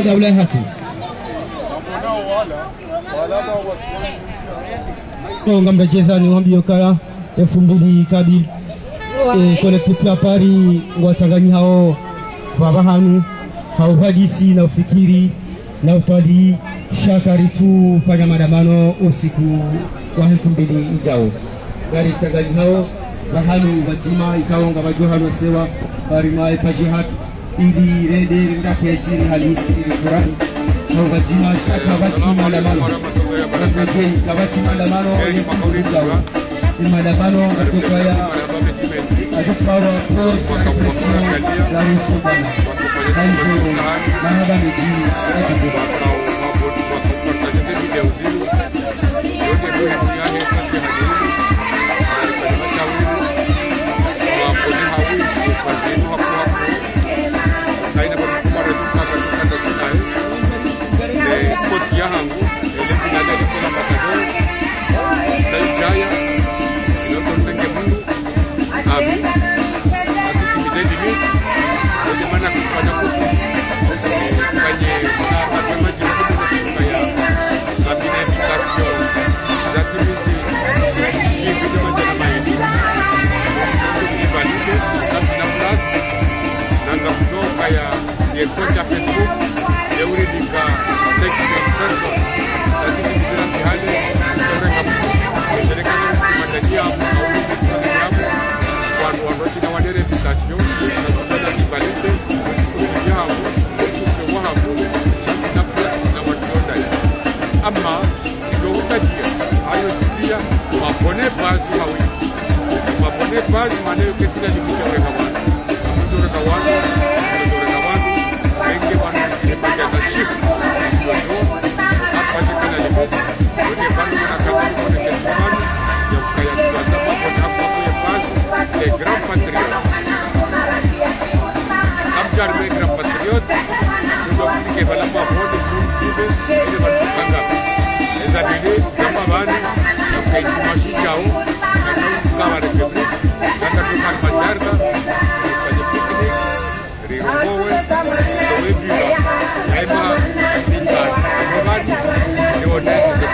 دولة هاتي ngamba jeza ni wambio kaya 2000 kadi collectif la Paris ngwachanganyi hao baba hanu hao hadisi na ufikiri na utali shakarifu fanya maandamano usiku wa 2000 ijao gari changanyi hao bahanu batima ikaonga bajohano sewa bari mai pajihatu ili rede ndaketi halisi Qur'an au batima shaka batima maandamano kabati maandamano ni kujawa ni maandamano kutoka ya atapawa kwa la Sudan hizo mahaba mjini yote mabone bazi hawi mabone bazi mane ketina limite kwa watu ndio kwa watu wengi wanapata ship hapa kana limite ndio bado kuna kazi kwa kesho ya kaya kwa sababu hapo kwa bazi les grands patriotes Abjar में ग्राम पंचायत जो के बलम्बा बहुत दूर से ये बात करना ऐसा भी जमा बानी कई माशी जाओ करना कावारे के लिए जाकर तो खान बाजार का कहीं पिकनिक रिवोवे तो वे भी है मां चिंता बानी जो ने जो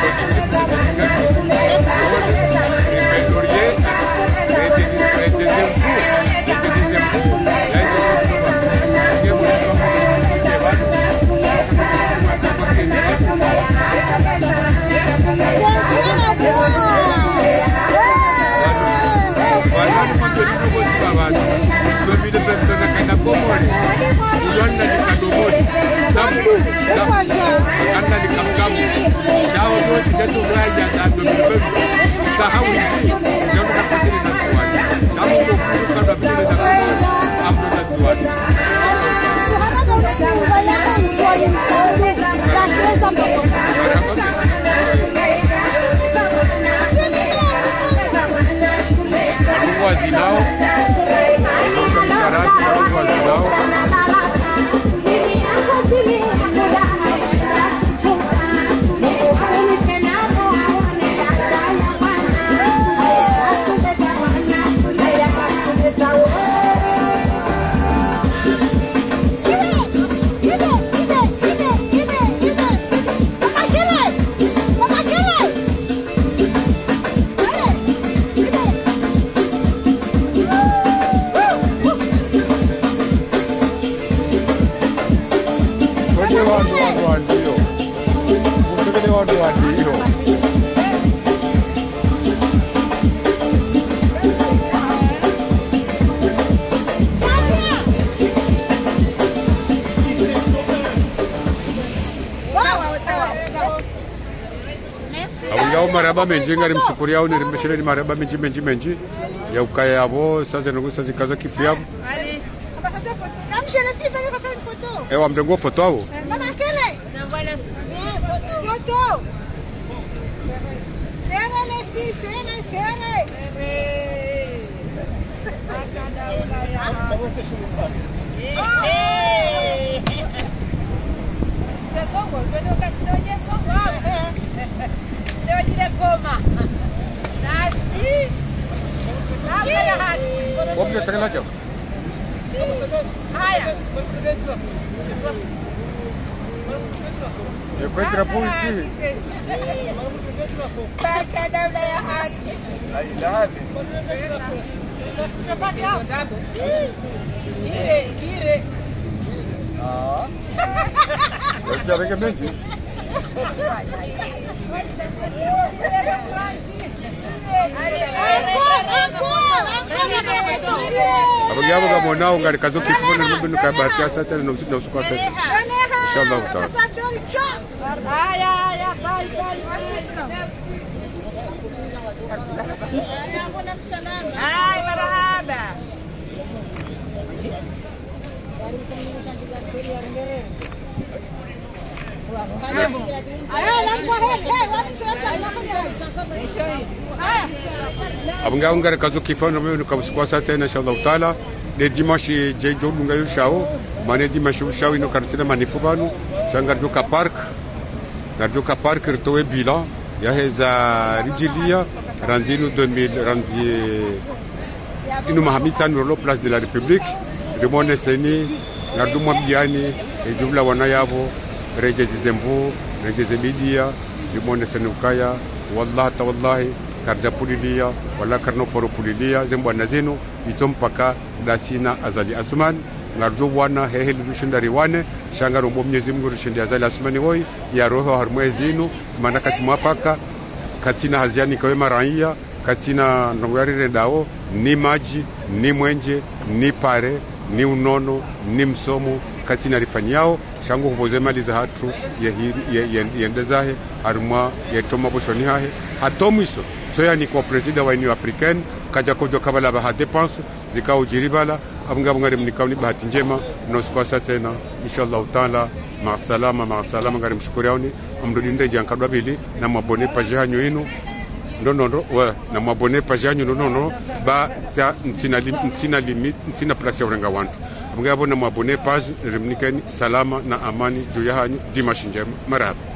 positive maraba menji ngari msukuria au nirimeshele ni maraba menji ya ukaya yabo sasa nongosa zikaza kifia ewa mdengo foto au mama kele na bwana foto sene les filles sene Vamos estar lá, João. Eu vou entrar por aqui. Para cada um é aqui. Aí lá. Você pode ir. Ire. Ah. Eu já venho mentir. Abagabo ga monao ngari kazo kifuno ni mbinu ka bahati sasa na usiku kwa sasa. Inshallah taala. Aya, Ai, marahaba. Abangao ngari kazo kifuno mbinu ka usiku kwa sasa inshallah taala. De dimanche je jobu ngayo shao mane dimanche shao ino karsina manifubanu shangar joka park rtowe bilan ya heza rijilia ranzinu 2000 ranzi ino mahamita no place de la République de moneseni ngardu mbiani e jubla wana yabo reje zizembu reje zebidia de moneseni ukaya wallahi karja pulilia wala karno poro pulilia zembo nazeno itom paka dasina azali asuman ngarjo wana hehel rushindari wane shangaro bo Mwenyezi Mungu rushindi azali asumani woi ya roho harmwezinu maana kati mwafaka katina haziani kwa maraia katina ndongari dao ni maji ni mwenje ni pare ni unono ni msomo katina rifanyao shango kuboze mali za hatu yendezahe harmwa yetoma boshoni hahe hatomwiso soya ni kwa president wa Union Africaine kaja kojo kabala ba dépense zikao jiribala abunga ngari mnikauni bahati njema nosipasa tena inshallah taala maasalama ngari mshukuriauni amrudinde jankadwa bili na mabone page hanyu inu ndonondo wa na mabone page hanyu ndonondo ba ntina limit ntina place ya urenga wantu abunga bona mabone page rimnikeni salama na amani juu ya hanyu dimashi njema marhaba.